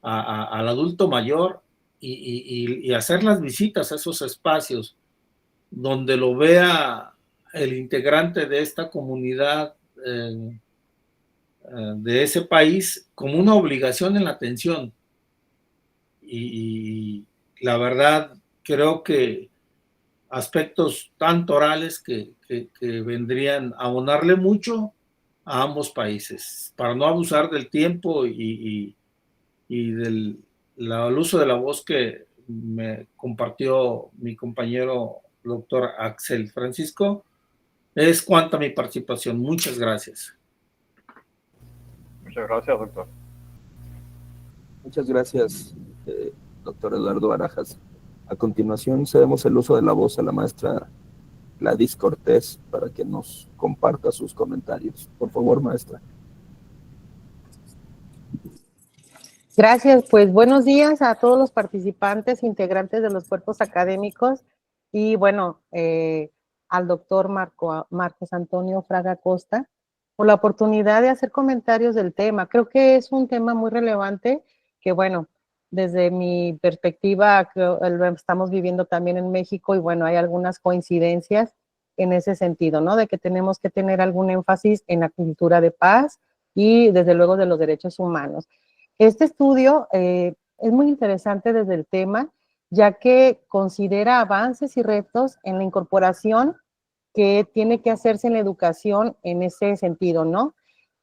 Speaker 5: al adulto mayor, y hacer las visitas a esos espacios donde lo vea el integrante de esta comunidad de ese país como una obligación en la atención. Y la verdad, creo que aspectos tanto orales que vendrían a abonarle mucho a ambos países, para no abusar del tiempo y del uso de la voz que me compartió mi compañero doctor Axel Francisco. Es cuanta mi participación. Muchas gracias.
Speaker 2: Muchas gracias, doctor.
Speaker 1: Muchas gracias, doctor Eduardo Barajas. A continuación, cedemos el uso de la voz a la maestra Gladys Cortés para que nos comparta sus comentarios. Por favor, maestra.
Speaker 6: Gracias, pues buenos días a todos los participantes, integrantes de los cuerpos académicos, y bueno, al doctor Marcos Antonio Fraga Costa, por la oportunidad de hacer comentarios del tema. Creo que es un tema muy relevante que, bueno, desde mi perspectiva, lo estamos viviendo también en México, y bueno, hay algunas coincidencias en ese sentido, ¿no? De que tenemos que tener algún énfasis en la cultura de paz y desde luego de los derechos humanos. Este estudio es muy interesante desde el tema, ya que considera avances y retos en la incorporación que tiene que hacerse en la educación en ese sentido, ¿no?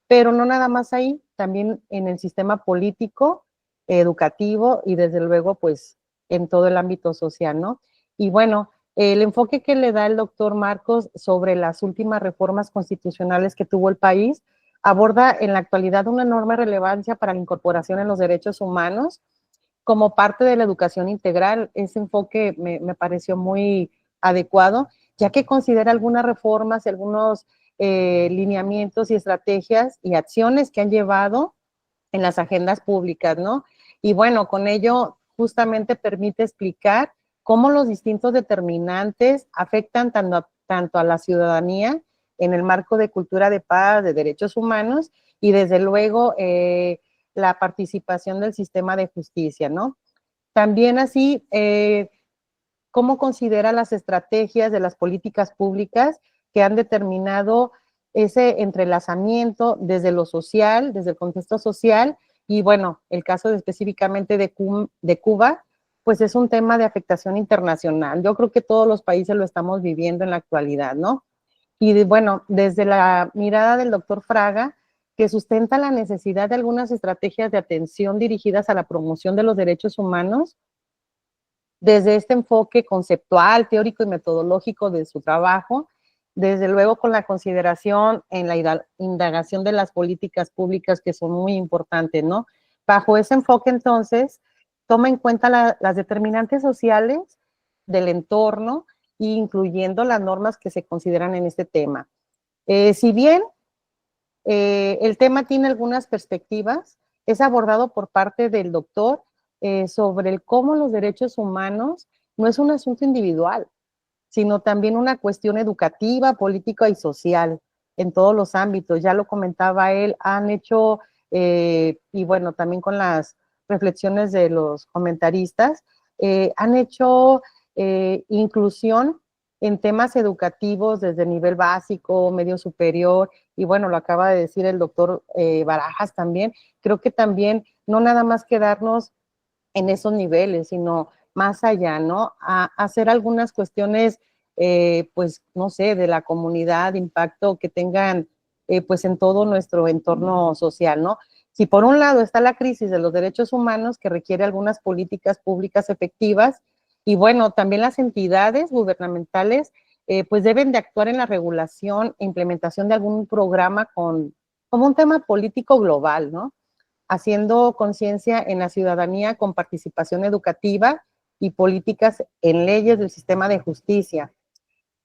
Speaker 6: Pero no nada más ahí, también en el sistema político, educativo y desde luego pues en todo el ámbito social, ¿no? Y bueno, el enfoque que le da el doctor Marcos sobre las últimas reformas constitucionales que tuvo el país aborda en la actualidad una enorme relevancia para la incorporación en los derechos humanos como parte de la educación integral. Ese enfoque me pareció muy adecuado, ya que considera algunas reformas y algunos lineamientos y estrategias y acciones que han llevado en las agendas públicas, ¿no? Y bueno, con ello justamente permite explicar cómo los distintos determinantes afectan tanto a la ciudadanía en el marco de cultura de paz, de derechos humanos, y desde luego la participación del sistema de justicia, ¿no? También así, cómo considera las estrategias de las políticas públicas que han determinado ese entrelazamiento desde lo social, desde el contexto social, y bueno, el caso específicamente de Cuba, pues es un tema de afectación internacional. Yo creo que todos los países lo estamos viviendo en la actualidad, ¿no? Y bueno, desde la mirada del doctor Fraga, que sustenta la necesidad de algunas estrategias de atención dirigidas a la promoción de los derechos humanos, desde este enfoque conceptual, teórico y metodológico de su trabajo, desde luego con la consideración en la indagación de las políticas públicas que son muy importantes, ¿no? Bajo ese enfoque, entonces, toma en cuenta las determinantes sociales del entorno, incluyendo las normas que se consideran en este tema. Si bien el tema tiene algunas perspectivas, es abordado por parte del doctor sobre el cómo los derechos humanos no es un asunto individual, sino también una cuestión educativa, política y social en todos los ámbitos. Ya lo comentaba él, han hecho, y bueno, también con las reflexiones de los comentaristas, han hecho inclusión en temas educativos desde nivel básico, medio superior, y bueno, lo acaba de decir el doctor Barajas también. Creo que también no nada más quedarnos en esos niveles, sino más allá, ¿no? A hacer algunas cuestiones, pues, no sé, de la comunidad, impacto que tengan, pues, en todo nuestro entorno social, ¿no? Si por un lado está la crisis de los derechos humanos que requiere algunas políticas públicas efectivas, y bueno, también las entidades gubernamentales, pues deben de actuar en la regulación e implementación de algún programa como un tema político global, ¿no? Haciendo conciencia en la ciudadanía con participación educativa y políticas en leyes del sistema de justicia,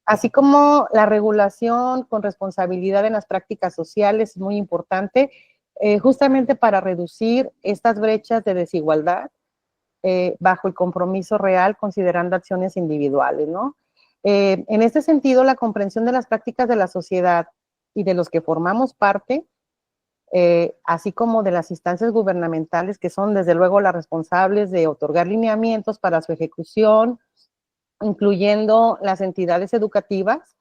Speaker 6: así como la regulación con responsabilidad en las prácticas sociales es muy importante, justamente para reducir estas brechas de desigualdad bajo el compromiso real, considerando acciones individuales, ¿no? En este sentido, la comprensión de las prácticas de la sociedad y de los que formamos parte, así como de las instancias gubernamentales, que son desde luego las responsables de otorgar lineamientos para su ejecución, incluyendo las entidades educativas,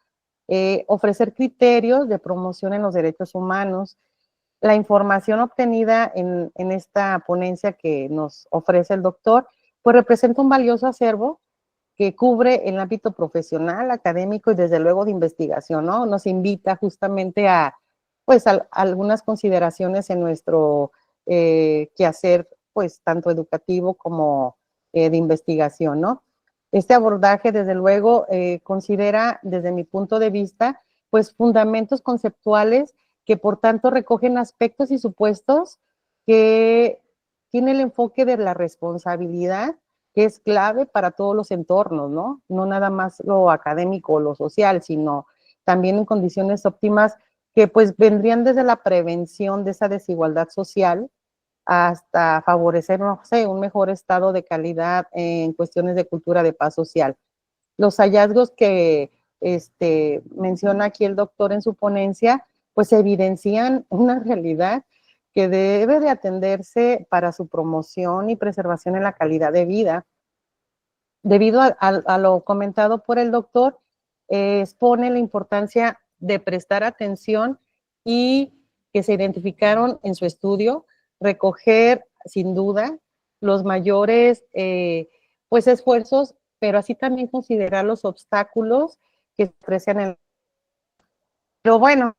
Speaker 6: ofrecer criterios de promoción en los derechos humanos. La información obtenida en esta ponencia que nos ofrece el doctor, pues representa un valioso acervo que cubre el ámbito profesional, académico y desde luego de investigación, ¿no? Nos invita justamente a, pues, a algunas consideraciones en nuestro quehacer, pues, tanto educativo como de investigación, ¿no? Este abordaje, desde luego, considera, desde mi punto de vista, pues, fundamentos conceptuales que, por tanto, recogen aspectos y supuestos que tiene el enfoque de la responsabilidad, que es clave para todos los entornos, ¿no? No nada más lo académico o lo social, sino también en condiciones óptimas que pues vendrían desde la prevención de esa desigualdad social hasta favorecer, no sé, un mejor estado de calidad en cuestiones de cultura de paz social. Los hallazgos que menciona aquí el doctor en su ponencia, pues evidencian una realidad que debe de atenderse para su promoción y preservación en la calidad de vida. Debido a lo comentado por el doctor, expone la importancia de prestar atención y que se identificaron en su estudio, recoger sin duda los mayores pues esfuerzos, pero así también considerar los obstáculos que se ofrecen en. Pero bueno,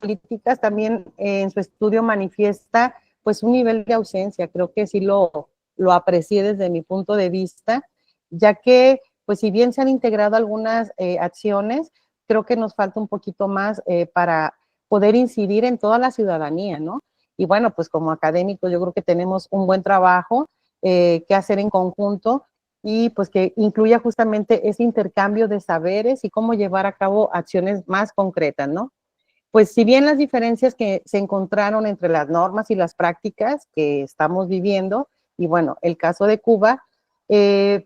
Speaker 6: políticas también en su estudio manifiesta pues un nivel de ausencia, creo que sí lo aprecié desde mi punto de vista, ya que pues si bien se han integrado algunas acciones, creo que nos falta un poquito más para poder incidir en toda la ciudadanía, ¿no? Y bueno, pues como académicos yo creo que tenemos un buen trabajo que hacer en conjunto y pues que incluya justamente ese intercambio de saberes y cómo llevar a cabo acciones más concretas, ¿no? Pues si bien las diferencias que se encontraron entre las normas y las prácticas que estamos viviendo, y bueno, el caso de Cuba,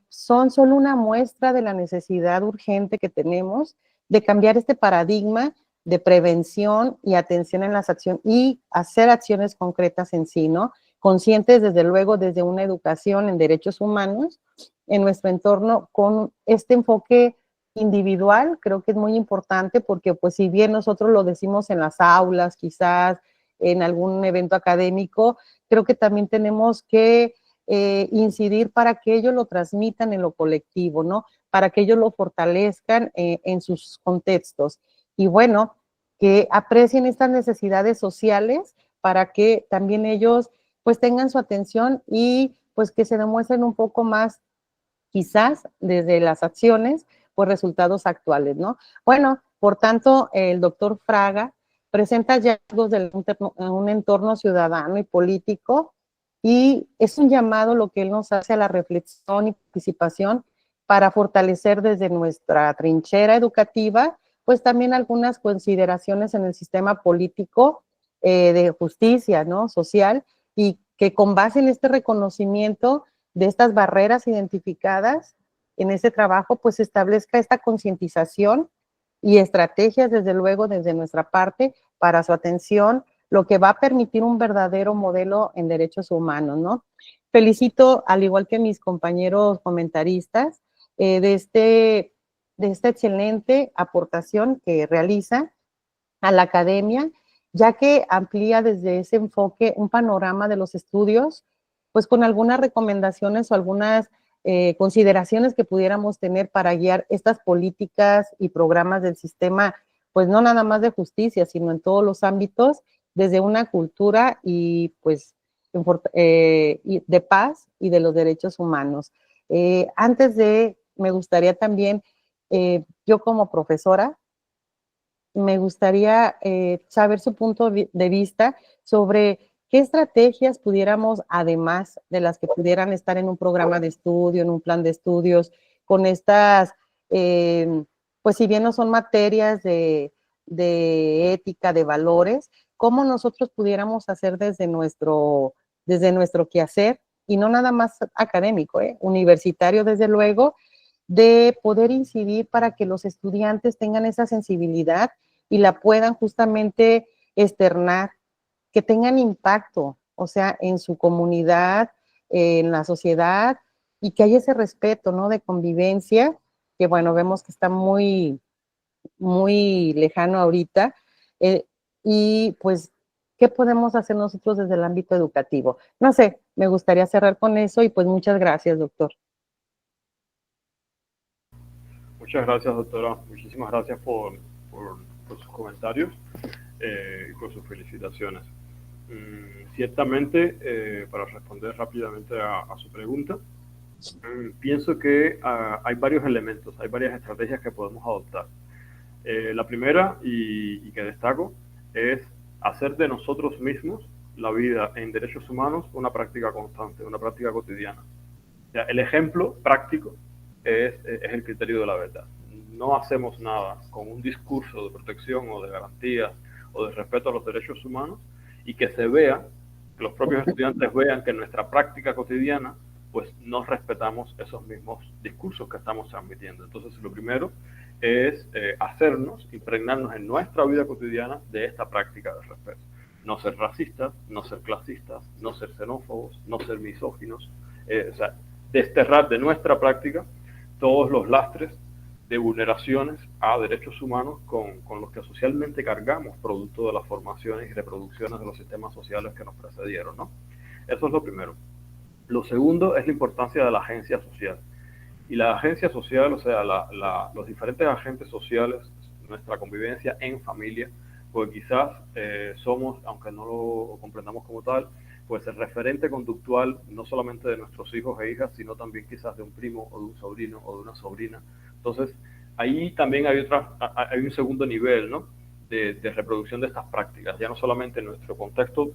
Speaker 6: son solo una muestra de la necesidad urgente que tenemos de cambiar este paradigma de prevención y atención en las acciones y hacer acciones concretas en sí, ¿no? Conscientes, desde luego, desde una educación en derechos humanos en nuestro entorno con este enfoque individual, creo que es muy importante porque pues si bien nosotros lo decimos en las aulas, quizás en algún evento académico, creo que también tenemos que incidir para que ellos lo transmitan en lo colectivo, ¿no? Para que ellos lo fortalezcan en sus contextos. Y bueno, que aprecien estas necesidades sociales para que también ellos pues tengan su atención y pues que se demuestren un poco más quizás desde las acciones, pues resultados actuales, ¿no? Bueno, por tanto, el doctor Fraga presenta hallazgos de un entorno ciudadano y político y es un llamado lo que él nos hace a la reflexión y participación para fortalecer desde nuestra trinchera educativa, pues también algunas consideraciones en el sistema político de justicia, ¿no? Social, y que con base en este reconocimiento de estas barreras identificadas en ese trabajo, pues establezca esta concientización y estrategias, desde luego, desde nuestra parte, para su atención, lo que va a permitir un verdadero modelo en derechos humanos, ¿no? Felicito, al igual que mis compañeros comentaristas, de esta excelente aportación que realiza a la academia, ya que amplía desde ese enfoque un panorama de los estudios, pues con algunas recomendaciones o algunas consideraciones que pudiéramos tener para guiar estas políticas y programas del sistema, pues no nada más de justicia, sino en todos los ámbitos, desde una cultura y pues de paz y de los derechos humanos. Me gustaría también, yo como profesora, me gustaría saber su punto de vista sobre qué estrategias pudiéramos, además de las que pudieran estar en un programa de estudio, en un plan de estudios, con estas, pues si bien no son materias de ética, de valores, cómo nosotros pudiéramos hacer desde nuestro quehacer, y no nada más académico, universitario desde luego, de poder incidir para que los estudiantes tengan esa sensibilidad y la puedan justamente externar, que tengan impacto, o sea, en su comunidad, en la sociedad, y que haya ese respeto, ¿no? De convivencia, que bueno, vemos que está muy, muy lejano ahorita, y pues, ¿qué podemos hacer nosotros desde el ámbito educativo? No sé, me gustaría cerrar con eso, y pues muchas gracias, doctor.
Speaker 2: Muchas gracias, doctora. Muchísimas gracias por sus comentarios y por sus felicitaciones. Ciertamente, para responder rápidamente a su pregunta, pienso que hay varios elementos, hay varias estrategias que podemos adoptar. La primera, y que destaco, es hacer de nosotros mismos la vida en derechos humanos una práctica constante, una práctica cotidiana. O sea, el ejemplo práctico es el criterio de la verdad. No hacemos nada con un discurso de protección o de garantías o de respeto a los derechos humanos y que se vea, que los propios estudiantes vean que en nuestra práctica cotidiana pues no respetamos esos mismos discursos que estamos transmitiendo. Entonces, lo primero es hacernos, impregnarnos en nuestra vida cotidiana de esta práctica de respeto. No ser racistas, no ser clasistas, no ser xenófobos, no ser misóginos, o sea, desterrar de nuestra práctica todos los lastres de vulneraciones a derechos humanos con los que socialmente cargamos, producto de las formaciones y reproducciones de los sistemas sociales que nos precedieron, ¿no? Eso es lo primero. Lo segundo es la importancia de la agencia social. Y la agencia social, o sea, los diferentes agentes sociales, nuestra convivencia en familia, pues quizás somos, aunque no lo comprendamos como tal, pues el referente conductual no solamente de nuestros hijos e hijas, sino también quizás de un primo o de un sobrino o de una sobrina. Entonces, ahí también hay un segundo nivel, ¿no? de reproducción de estas prácticas, ya no solamente en nuestro contexto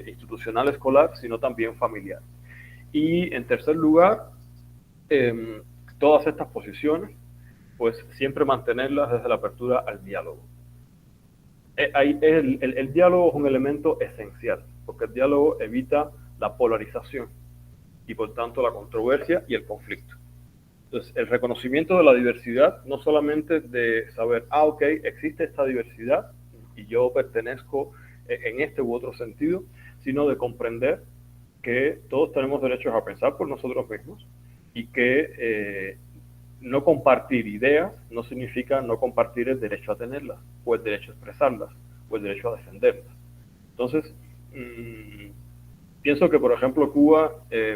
Speaker 2: institucional escolar, sino también familiar. Y en tercer lugar, todas estas posiciones, pues siempre mantenerlas desde la apertura al diálogo. El diálogo es un elemento esencial, porque el diálogo evita la polarización y por tanto la controversia y el conflicto. Entonces, el reconocimiento de la diversidad, no solamente de saber, ok, existe esta diversidad y yo pertenezco en este u otro sentido, sino de comprender que todos tenemos derechos a pensar por nosotros mismos y que no compartir ideas no significa no compartir el derecho a tenerlas, o el derecho a expresarlas, o el derecho a defenderlas. Entonces, pienso que, por ejemplo, Cuba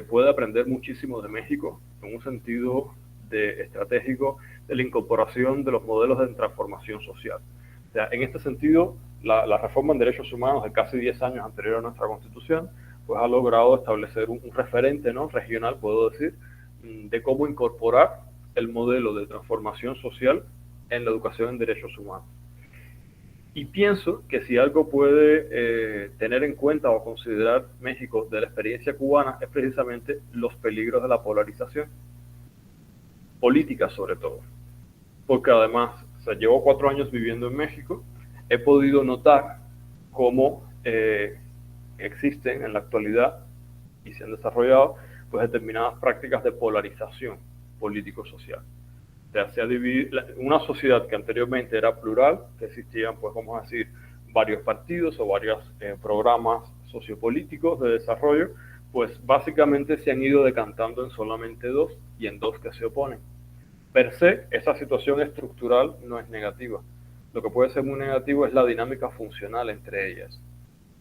Speaker 2: puede aprender muchísimo de México en un sentido estratégico de la incorporación de los modelos de transformación social. O sea, en este sentido, la reforma en derechos humanos de casi 10 años anterior a nuestra Constitución, pues ha logrado establecer un referente, ¿no?, regional, puedo decir, de cómo incorporar el modelo de transformación social en la educación en derechos humanos. Y pienso que si algo puede tener en cuenta o considerar México de la experiencia cubana es precisamente los peligros de la polarización política, sobre todo. Porque además, o sea, llevo 4 años viviendo en México, he podido notar cómo existen en la actualidad y se han desarrollado pues determinadas prácticas de polarización político-social. O sea, se ha dividido una sociedad que anteriormente era plural, que existían, pues vamos a decir, varios partidos o varios programas sociopolíticos de desarrollo, pues básicamente se han ido decantando en solamente dos y en dos que se oponen. Per se, esa situación estructural no es negativa. Lo que puede ser muy negativo es la dinámica funcional entre ellas.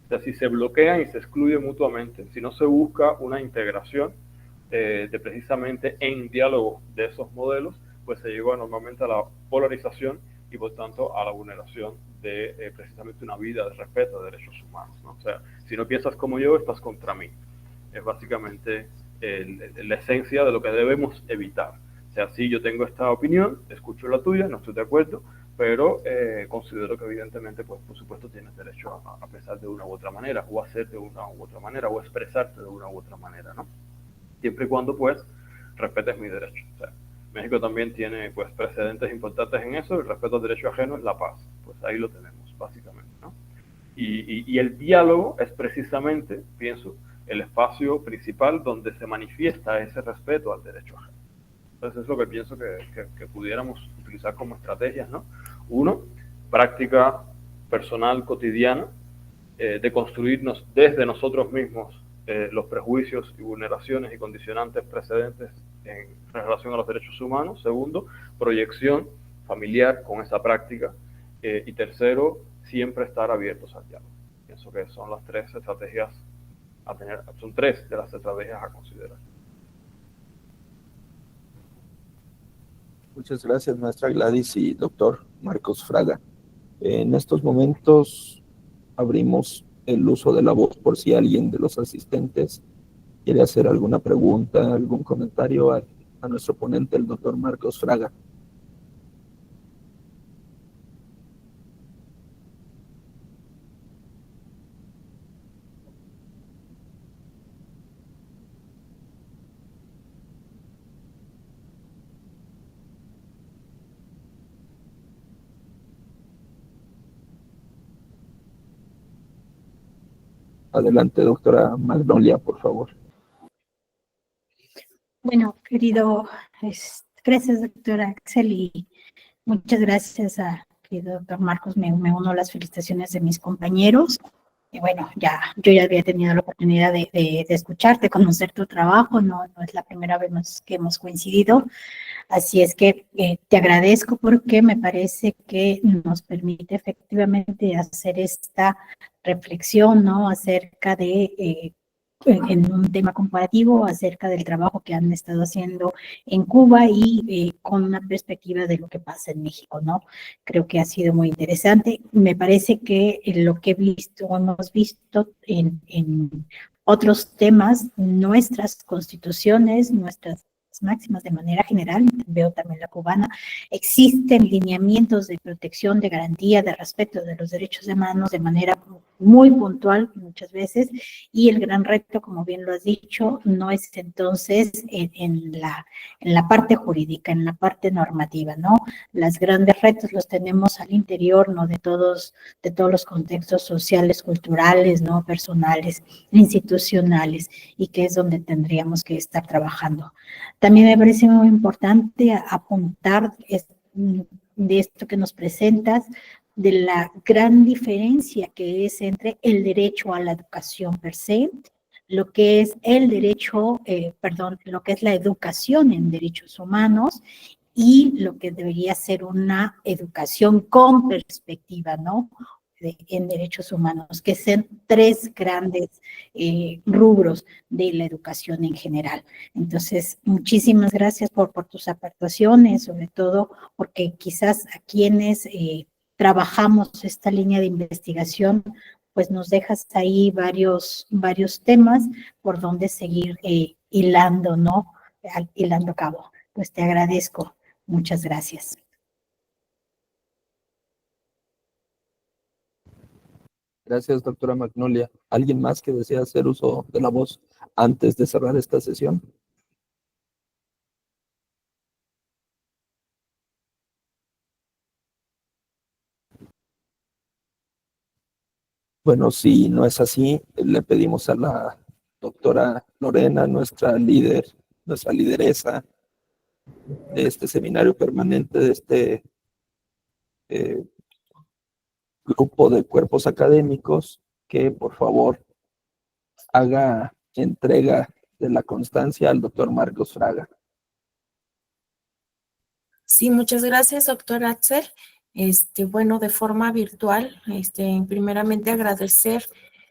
Speaker 2: O sea, si se bloquean y se excluyen mutuamente, si no se busca una integración de precisamente en diálogo de esos modelos, pues se llega normalmente a la polarización y por tanto a la vulneración de precisamente una vida de respeto de derechos humanos, ¿no? O sea, si no piensas como yo, estás contra mí. Es básicamente la esencia de lo que debemos evitar. O sea, si yo tengo esta opinión, escucho la tuya, no estoy de acuerdo, pero considero que evidentemente, pues por supuesto, tienes derecho a pensar de una u otra manera, o a hacer de una u otra manera, o a expresarte de una u otra manera, ¿no? Siempre y cuando, pues, respetes mis derechos. O sea, México también tiene, pues, precedentes importantes en eso. El respeto al derecho ajeno es la paz. Pues ahí lo tenemos, básicamente, ¿no? Y el diálogo es precisamente, pienso, el espacio principal donde se manifiesta ese respeto al derecho ajeno. Entonces es lo que pienso que pudiéramos utilizar como estrategias, ¿no? Uno, práctica personal cotidiana de construirnos desde nosotros mismos los prejuicios y vulneraciones y condicionantes precedentes en relación a los derechos humanos. Segundo, proyección familiar con esa práctica. Y tercero, siempre estar abiertos al diálogo. Pienso que son las tres estrategias a tener, son tres de las estrategias a considerar.
Speaker 1: Muchas gracias, maestra Gladys y doctor Marcos Fraga. En estos momentos abrimos el uso de la voz por si alguien de los asistentes quiere hacer alguna pregunta, algún comentario a nuestro ponente, el doctor Marcos Fraga. Adelante, doctora Magnolia, por favor.
Speaker 3: Bueno, querido, gracias, doctora Axel, y muchas gracias a querido doctor Marcos. Me uno a las felicitaciones de mis compañeros. Y bueno, yo ya había tenido la oportunidad de escucharte, conocer tu trabajo, no es la primera vez que hemos coincidido. Así es que te agradezco porque me parece que nos permite efectivamente hacer esta reflexión, ¿no? Acerca de, en un tema comparativo, acerca del trabajo que han estado haciendo en Cuba y con una perspectiva de lo que pasa en México, ¿no? Creo que ha sido muy interesante. Me parece que lo que hemos visto en otros temas, nuestras constituciones, nuestras máximas de manera general, veo también la cubana, existen lineamientos de protección, de garantía, de respeto de los derechos humanos de manera muy puntual muchas veces, y el gran reto, como bien lo has dicho, no es entonces en la parte jurídica, en la parte normativa, ¿no? Los grandes retos los tenemos al interior, ¿no? De todos los contextos sociales, culturales, ¿no? Personales, institucionales, y que es donde tendríamos que estar trabajando. También me parece muy importante apuntar de esto que nos presentas, de la gran diferencia que es entre el derecho a la educación per se, lo que es el derecho, lo que es la educación en derechos humanos y lo que debería ser una educación con perspectiva, ¿no? En derechos humanos, que son tres grandes rubros de la educación en general. Entonces, muchísimas gracias por tus aportaciones, sobre todo porque quizás a quienes trabajamos esta línea de investigación, pues nos dejas ahí varios temas por donde seguir hilando, ¿no? Hilando a cabo. Pues te agradezco. Muchas gracias.
Speaker 1: Gracias, doctora Magnolia. ¿Alguien más que desea hacer uso de la voz antes de cerrar esta sesión? Bueno, si no es así, le pedimos a la doctora Lorena, nuestra líder, nuestra lideresa de este seminario permanente, de este grupo de cuerpos académicos, que por favor haga entrega de la constancia al doctor Marcos Fraga.
Speaker 7: Sí, muchas gracias, doctor Axel. Bueno, de forma virtual, primeramente agradecer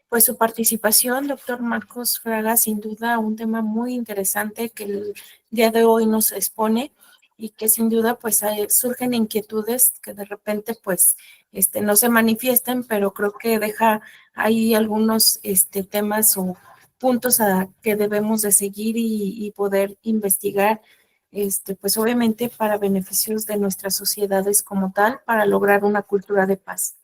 Speaker 7: pues su participación, doctor Marcos Fraga, sin duda un tema muy interesante que el día de hoy nos expone y que sin duda pues surgen inquietudes que de repente pues no se manifiestan, pero creo que deja ahí algunos temas o puntos a que debemos de seguir y poder investigar, pues obviamente para beneficios de nuestras sociedades como tal, para lograr una cultura de paz.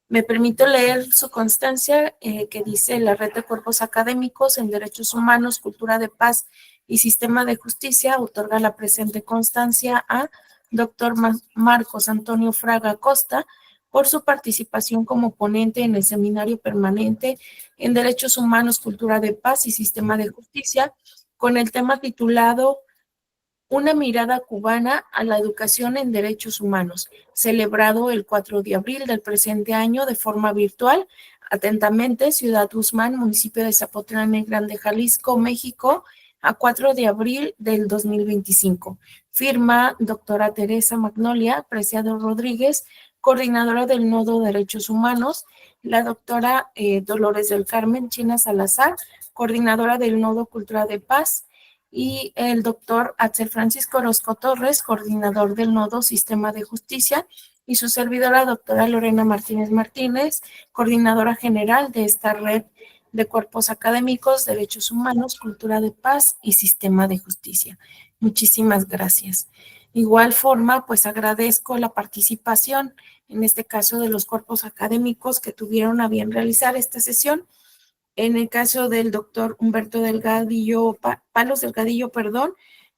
Speaker 7: Me permito leer su constancia que dice: la Red de Cuerpos Académicos en Derechos Humanos, Cultura de Paz y Sistema de Justicia otorga la presente constancia a Dr. Marcos Antonio Fraga Costa por su participación como ponente en el Seminario Permanente en Derechos Humanos, Cultura de Paz y Sistema de Justicia, con el tema titulado Una mirada cubana a la educación en derechos humanos, celebrado el 4 de abril del presente año de forma virtual. Atentamente, Ciudad Guzmán, municipio de Zapotlán Grande, Jalisco, México, a 4 de abril del 2025. Firma doctora Teresa Magnolia Preciado Rodríguez, coordinadora del Nodo Derechos Humanos, la doctora Dolores del Carmen China Salazar, coordinadora del Nodo Cultura de Paz, y el doctor Axel Francisco Orozco Torres, coordinador del Nodo Sistema de Justicia, y su servidora doctora Lorena Martínez Martínez, coordinadora general de esta red de cuerpos académicos, derechos humanos, cultura de paz y sistema de justicia. Muchísimas gracias. Igual forma, pues agradezco la participación, en este caso de los cuerpos académicos que tuvieron a bien realizar esta sesión. En el caso del doctor Humberto Delgadillo, Palos Delgadillo,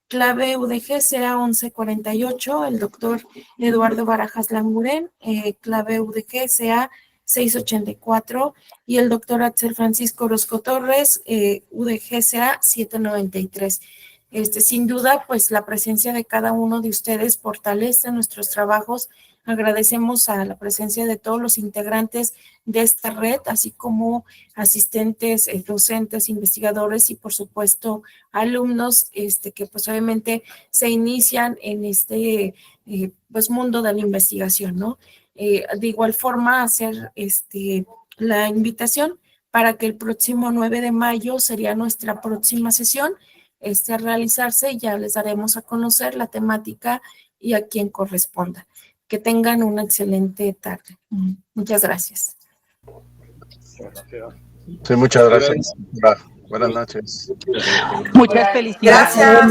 Speaker 7: clave UDG CA 1148, el doctor Eduardo Barajas Languren, clave UDG CA 684, y el doctor Axel Francisco Orozco Torres, UDG CA 793. Sin duda, pues la presencia de cada uno de ustedes fortalece nuestros trabajos. Agradecemos a la presencia de todos los integrantes de esta red, así como asistentes, docentes, investigadores y por supuesto alumnos que pues obviamente se inician en este pues mundo de la investigación, ¿no? De igual forma hacer la invitación para que el próximo 9 de mayo sería nuestra próxima sesión a realizarse, y ya les daremos a conocer la temática y a quien corresponda. Que tengan una excelente tarde. Muchas gracias.
Speaker 2: Gracias.
Speaker 8: Sí, muchas gracias. Buenas noches.
Speaker 6: Muchas felicidades.
Speaker 4: Gracias.